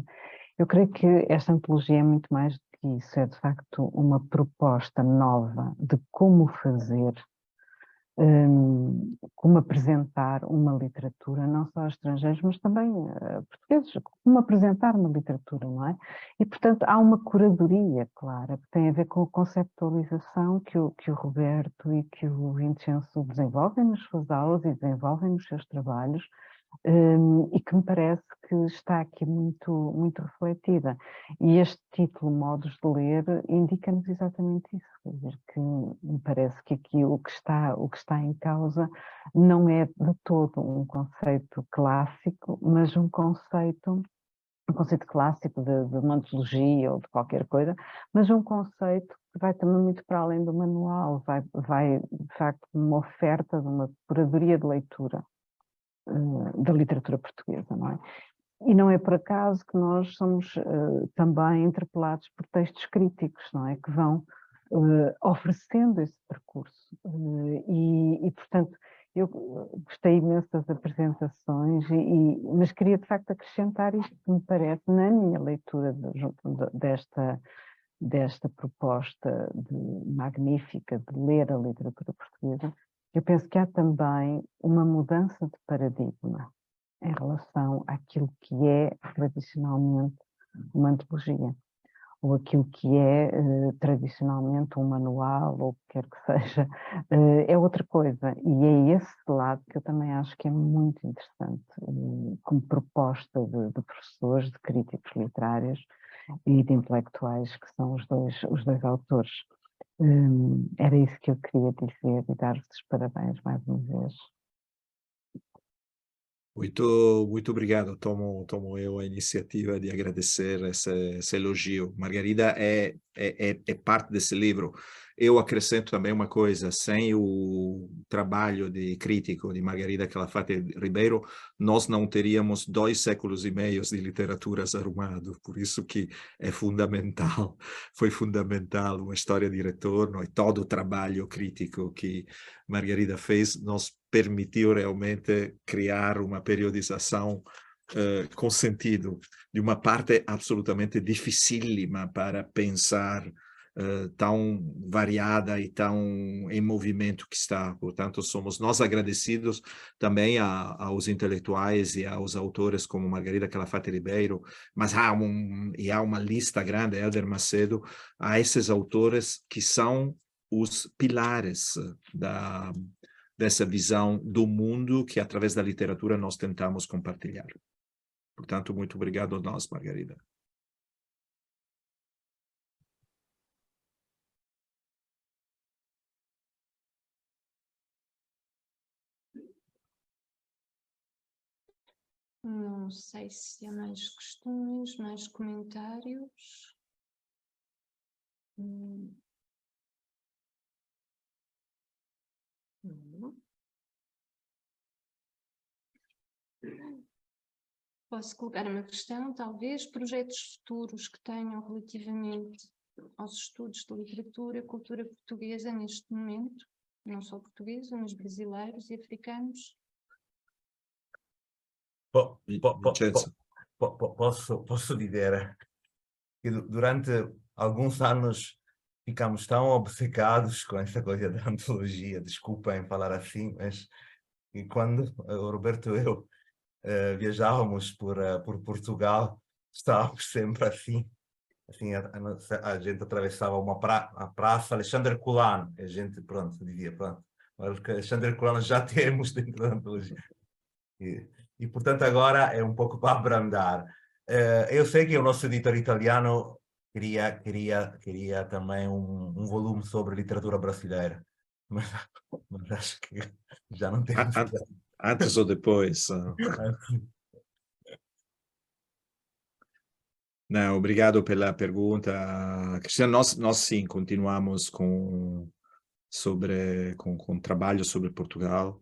Eu creio que esta antologia é muito mais do que isso, é de facto uma proposta nova de como fazer, como apresentar uma literatura, não só aos estrangeiros, mas também portugueses, como apresentar uma literatura, não é? E, portanto, há uma curadoria clara, que tem a ver com a conceptualização que o Roberto e que o Vincenzo desenvolvem nas suas aulas e desenvolvem nos seus trabalhos, e que me parece que está aqui muito, muito refletida. E este título, Modos de Ler, indica-nos exatamente isso. Quer dizer, que me parece que aqui o que está em causa não é de todo um conceito clássico, mas um conceito clássico de uma antologia ou de qualquer coisa, mas um conceito que vai também muito para além do manual, vai de facto uma oferta de uma curadoria de leitura da literatura portuguesa, não é? E não é por acaso que nós somos também interpelados por textos críticos, não é? Que vão oferecendo esse percurso. Portanto, eu gostei imenso das apresentações, mas queria de facto acrescentar isto que me parece, na minha leitura desta proposta magnífica de ler a literatura portuguesa. Eu penso que há também uma mudança de paradigma em relação àquilo que é tradicionalmente uma antologia, ou aquilo que é tradicionalmente um manual, ou o que quer que seja, é outra coisa. E é esse lado que eu também acho que é muito interessante, como proposta de professores, de críticos literários e de intelectuais, que são os dois autores. Era isso que eu queria dizer e dar-vos os parabéns mais uma vez. Muito obrigado. Tomo eu a iniciativa de agradecer esse elogio. Margarida é parte desse livro. Eu acrescento também uma coisa: sem o trabalho de crítico de Margarida Calafate Ribeiro, nós não teríamos 2 séculos e meio de literatura arrumado. Por isso que é fundamental, foi fundamental uma história de retorno, e todo o trabalho crítico que Margarida fez nos permitiu realmente criar uma periodização com sentido, de uma parte absolutamente dificílima para pensar, tão variada e tão em movimento que está. Portanto, somos nós agradecidos também aos intelectuais e aos autores como Margarida Calafate Ribeiro, mas há uma lista grande, Helder Macedo, a esses autores que são os pilares dessa visão do mundo que, através da literatura, nós tentamos compartilhar. Portanto, muito obrigado a nós, Margarida. Não sei se há mais questões, mais comentários. Não. Posso colocar uma questão, talvez, projetos futuros que tenham relativamente aos estudos de literatura, cultura portuguesa neste momento, não só portuguesa, mas brasileiros e africanos. Posso dizer que durante alguns anos ficamos tão obcecados com essa coisa da antologia, desculpem falar assim, mas E quando o Roberto e eu viajávamos por Portugal, estávamos sempre assim. Assim, a gente atravessava a praça Alexandre Colano, e a gente, pronto, dizia, pronto, mas que Alexandre Colano já temos dentro da antologia. Portanto, agora é um pouco para abrandar. Eu sei que o nosso editor italiano queria também um volume sobre literatura brasileira, mas, mas acho que já não temos. Antes ou depois? Não, obrigado pela pergunta, Cristiano. Nós sim, continuamos com trabalho sobre Portugal.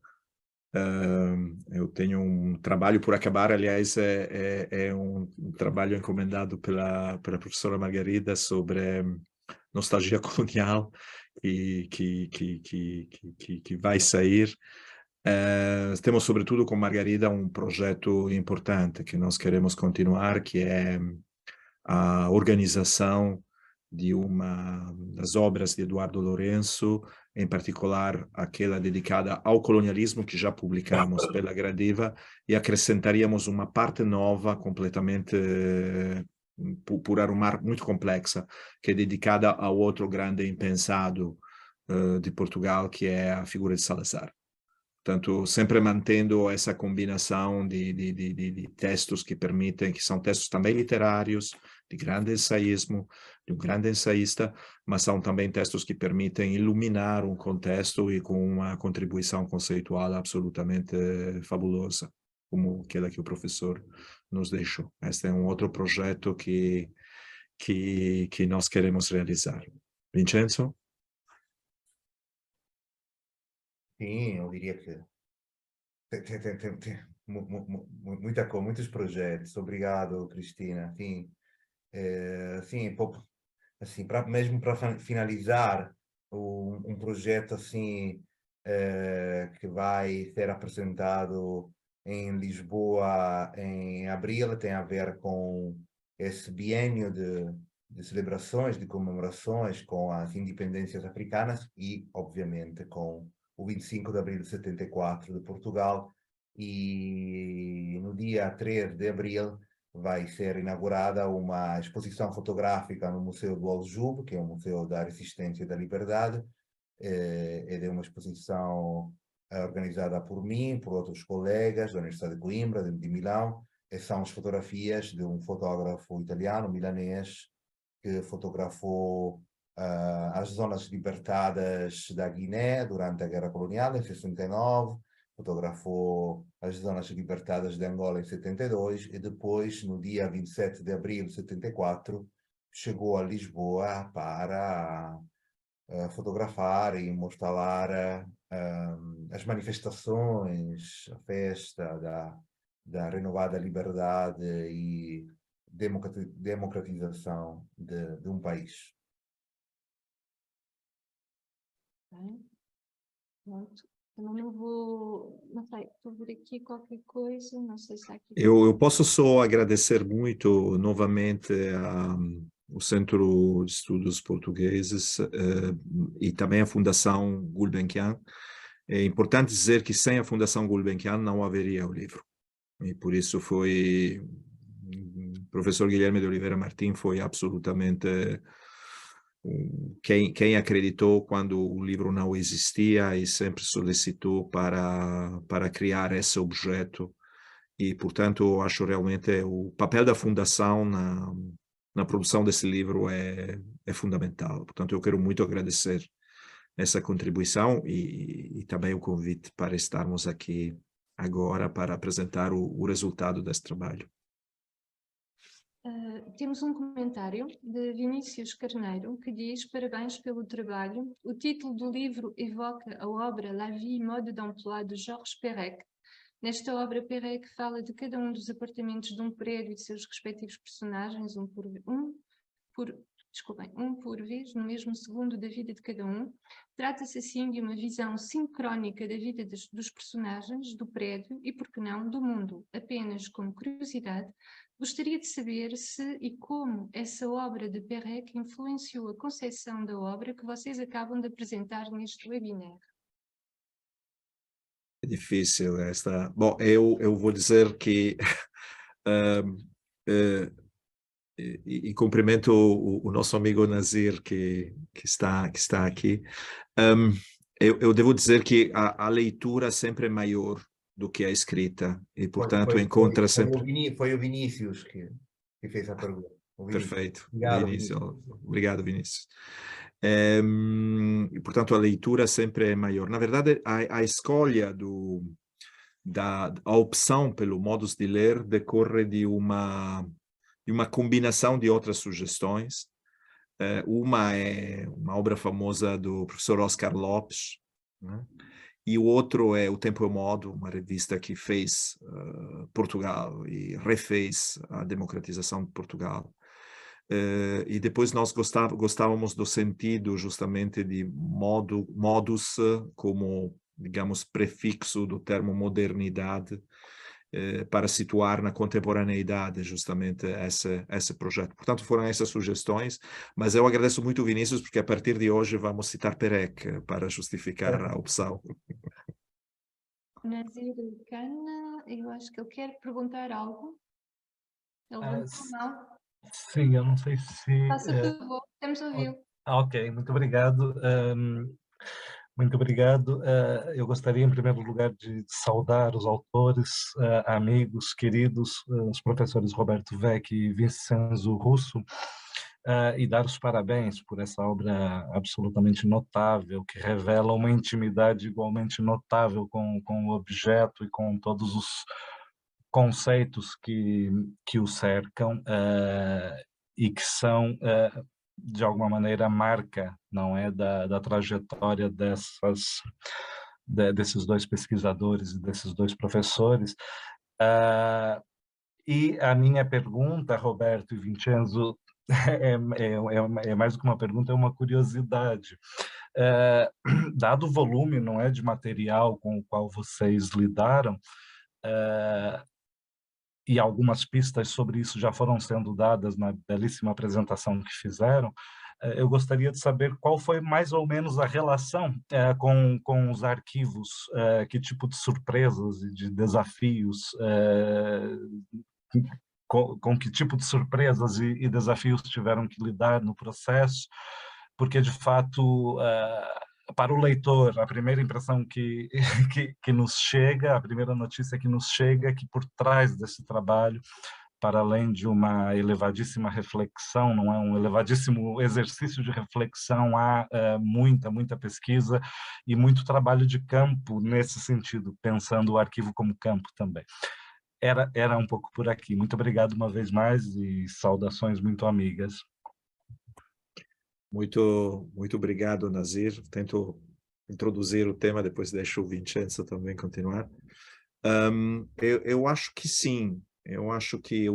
Eu tenho um trabalho por acabar, aliás, é um trabalho encomendado pela professora Margarida sobre nostalgia colonial que vai sair. Temos, sobretudo, com Margarida um projeto importante que nós queremos continuar, que é a organização de uma das obras de Eduardo Lourenço, em particular aquela dedicada ao colonialismo, que já publicamos pela Gradiva, e acrescentaríamos uma parte nova, completamente por arrumar, muito complexa, que é dedicada ao outro grande impensado de Portugal, que é a figura de Salazar. Portanto, sempre mantendo essa combinação de textos que permitem, que são textos também literários, de grande ensaísmo, de um grande ensaísta, mas são também textos que permitem iluminar um contexto e com uma contribuição conceitual absolutamente fabulosa, como aquela que o professor nos deixou. Este é um outro projeto que nós queremos realizar. Vincenzo? Sim, eu diria que tem muitos projetos. Obrigado, Cristina. Sim, sim, assim, mesmo para finalizar um projeto assim que vai ser apresentado em Lisboa em abril, tem a ver com esse biênio de celebrações, de comemorações com as independências africanas e, obviamente, com o 25 de abril de 74 de Portugal. E no dia 3 de abril vai ser inaugurada uma exposição fotográfica no Museu do Aljube, que é o Museu da Resistência e da Liberdade. É uma exposição organizada por mim, por outros colegas da Universidade de Coimbra, de Milão. São as fotografias de um fotógrafo italiano, milanês, que fotografou as zonas libertadas da Guiné durante a Guerra Colonial, em 69, fotografou as zonas libertadas de Angola em 72 e depois, no dia 27 de abril de 74, chegou a Lisboa para fotografar e mostrar as manifestações, a festa da renovada liberdade e democratização de um país. Bem, pronto. Também não vou, não sei, estou a ver aqui qualquer coisa, não sei se há aqui... Eu posso só agradecer muito novamente o Centro de Estudos Portugueses e também a Fundação Gulbenkian. É importante dizer que sem a Fundação Gulbenkian não haveria o livro. E por isso o professor Guilherme de Oliveira Martins foi absolutamente quem acreditou quando o livro não existia e sempre solicitou para criar esse objeto. E, portanto, eu acho realmente o papel da Fundação na produção desse livro é fundamental. Portanto, eu quero muito agradecer essa contribuição e também o convite para estarmos aqui agora para apresentar o resultado desse trabalho. Temos um comentário de Vinícius Carneiro que diz: parabéns pelo trabalho. O título do livro evoca a obra La Vie Mode d'Emploi de Georges Perec. Nesta obra, Perec fala de cada um dos apartamentos de um prédio e de seus respectivos personagens, um por vez, no mesmo segundo da vida de cada um. Trata-se assim de uma visão sincrónica da vida dos personagens, do prédio e, por que não, do mundo. Apenas como curiosidade, gostaria de saber se e como essa obra de Perec influenciou a concepção da obra que vocês acabam de apresentar neste webinar. É difícil esta. Bom, eu vou dizer que e cumprimento o nosso amigo Nazir que está aqui. Eu devo dizer que a leitura sempre é maior do que a escrita e, portanto, encontra sempre... Foi o Vinícius que fez a pergunta. Perfeito. Obrigado, Vinícius. Vinícius. Obrigado, Vinícius. E, portanto, a leitura sempre é maior. Na verdade, a escolha a opção pelo modus de ler decorre de uma combinação de outras sugestões. Uma é uma obra famosa do professor Oscar Lopes, né? E o outro é O Tempo e o Modo, uma revista que fez Portugal e refez a democratização de Portugal. E depois nós gostávamos do sentido justamente de modus como, digamos, prefixo do termo modernidade, para situar na contemporaneidade justamente esse projeto. Portanto, foram essas sugestões, mas eu agradeço muito, Vinícius, porque a partir de hoje vamos citar Perec para justificar a opção. Nazir Cana, eu acho que ele quer perguntar algo. Ele levantou a mão. Sim, eu não sei se... Faça favor, estamos a ouvi-lo. Ok, muito obrigado. Muito obrigado. Eu gostaria, em primeiro lugar, de saudar os autores, amigos, queridos, os professores Roberto Vec e Vincenzo Russo, e dar os parabéns por essa obra absolutamente notável, que revela uma intimidade igualmente notável com o objeto e com todos os conceitos que o cercam, e que são... de alguma maneira, marca, não é, da trajetória desses dois pesquisadores e desses dois professores. E a minha pergunta, Roberto e Vincenzo, é mais do que uma pergunta, é uma curiosidade. Dado o volume, não é, de material com o qual vocês lidaram, e algumas pistas sobre isso já foram sendo dadas na belíssima apresentação que fizeram, eu gostaria de saber qual foi mais ou menos a relação com os arquivos, que tipo de surpresas e de desafios, com que tipo de surpresas e desafios tiveram que lidar no processo, porque, de fato, para o leitor, a primeira impressão que nos chega, a primeira notícia que nos chega é que por trás desse trabalho, para além de uma elevadíssima reflexão, não é um elevadíssimo exercício de reflexão, há muita pesquisa e muito trabalho de campo nesse sentido, pensando o arquivo como campo também. Era um pouco por aqui. Muito obrigado uma vez mais e saudações muito amigas. Muito obrigado, Nazir. Tento introduzir o tema, depois deixo o Vincenzo também continuar. Eu acho que sim. Eu acho que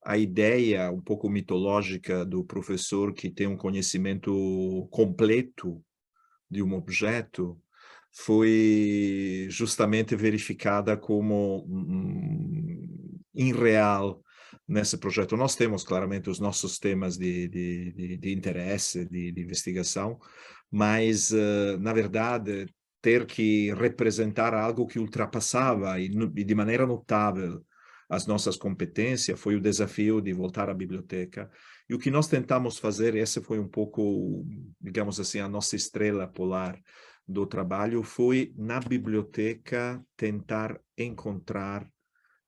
a ideia um pouco mitológica do professor que tem um conhecimento completo de um objeto foi justamente verificada como irreal nesse projeto. Nós temos claramente os nossos temas de interesse, de investigação, mas, na verdade, ter que representar algo que ultrapassava e de maneira notável as nossas competências foi o desafio de voltar à biblioteca. E o que nós tentamos fazer, essa foi um pouco, digamos assim, a nossa estrela polar do trabalho, foi na biblioteca tentar encontrar,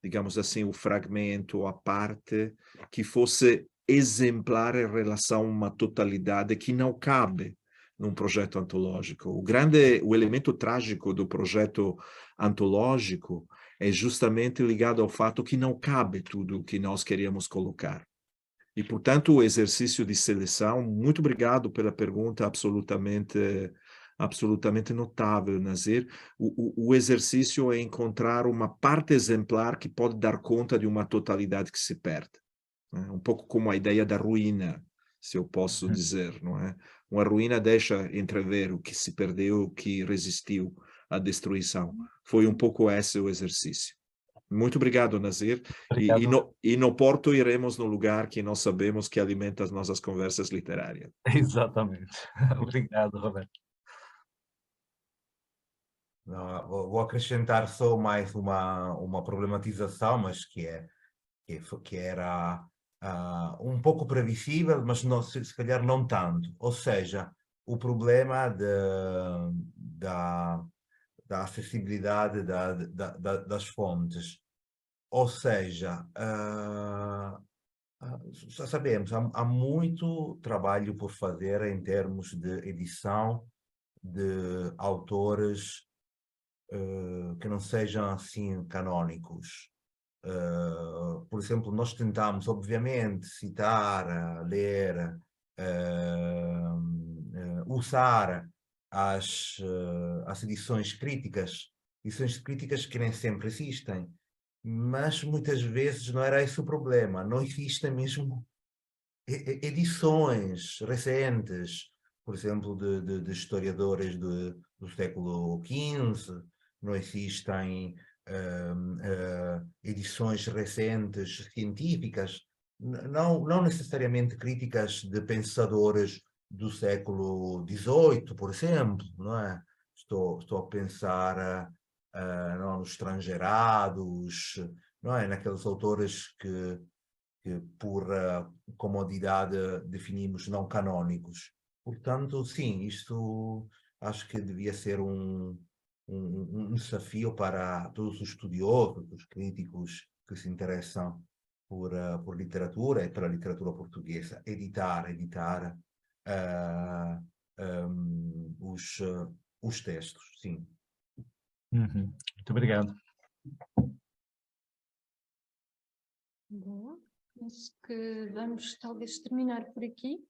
digamos assim, o fragmento, a parte que fosse exemplar em relação a uma totalidade que não cabe num projeto antológico. O elemento trágico do projeto antológico é justamente ligado ao fato que não cabe tudo o que nós queríamos colocar. E, portanto, o exercício de seleção, muito obrigado pela pergunta absolutamente notável, Nazir. O exercício é encontrar uma parte exemplar que pode dar conta de uma totalidade que se perde. Né? Um pouco como a ideia da ruína, se eu posso dizer, não é? Uma ruína deixa entrever o que se perdeu, o que resistiu à destruição. Foi um pouco esse o exercício. Muito obrigado, Nazir. E no Porto iremos no lugar que nós sabemos que alimenta as nossas conversas literárias. Exatamente. Obrigado, Roberto. Não, vou acrescentar só mais uma problematização, mas que era um pouco previsível, mas não, se calhar não tanto. Ou seja, o problema da acessibilidade das fontes. Ou seja, já sabemos, há muito trabalho por fazer em termos de edição de autores que não sejam assim canónicos. Por exemplo, nós tentamos, obviamente, citar, ler, usar as edições críticas que nem sempre existem, mas muitas vezes não era esse o problema, não existem mesmo edições recentes, por exemplo, de historiadores do século XV, não existem edições recentes científicas, não necessariamente críticas de pensadores do século XVIII, por exemplo, não é? Estou a pensar não, nos estrangeirados, não é? Naqueles autores que por comodidade definimos não canónicos. Portanto, sim, isto acho que devia ser um desafio para todos os estudiosos, os críticos que se interessam por literatura e pela literatura portuguesa, editar os textos, sim. Muito obrigado. Bom, penso que vamos talvez terminar por aqui.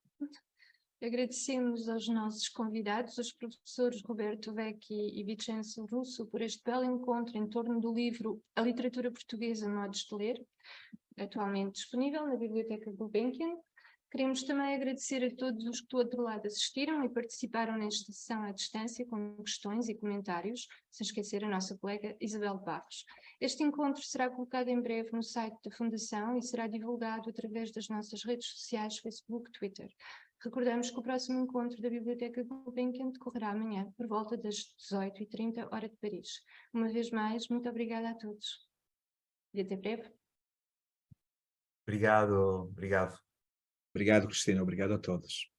Agradecemos aos nossos convidados, os professores Roberto Vecchi e Vincenzo Russo, por este belo encontro em torno do livro A Literatura Portuguesa, Modos de Ler, atualmente disponível na Biblioteca Gulbenkian. Queremos também agradecer a todos os que do outro lado assistiram e participaram nesta sessão à distância com questões e comentários, sem esquecer a nossa colega Isabel Barros. Este encontro será colocado em breve no site da Fundação e será divulgado através das nossas redes sociais, Facebook, Twitter. Recordamos que o próximo encontro da Biblioteca Gulbenkian decorrerá amanhã, por volta das 18h30, hora de Paris. Uma vez mais, muito obrigada a todos. E até breve. Obrigado. Obrigado, Cristina. Obrigado a todos.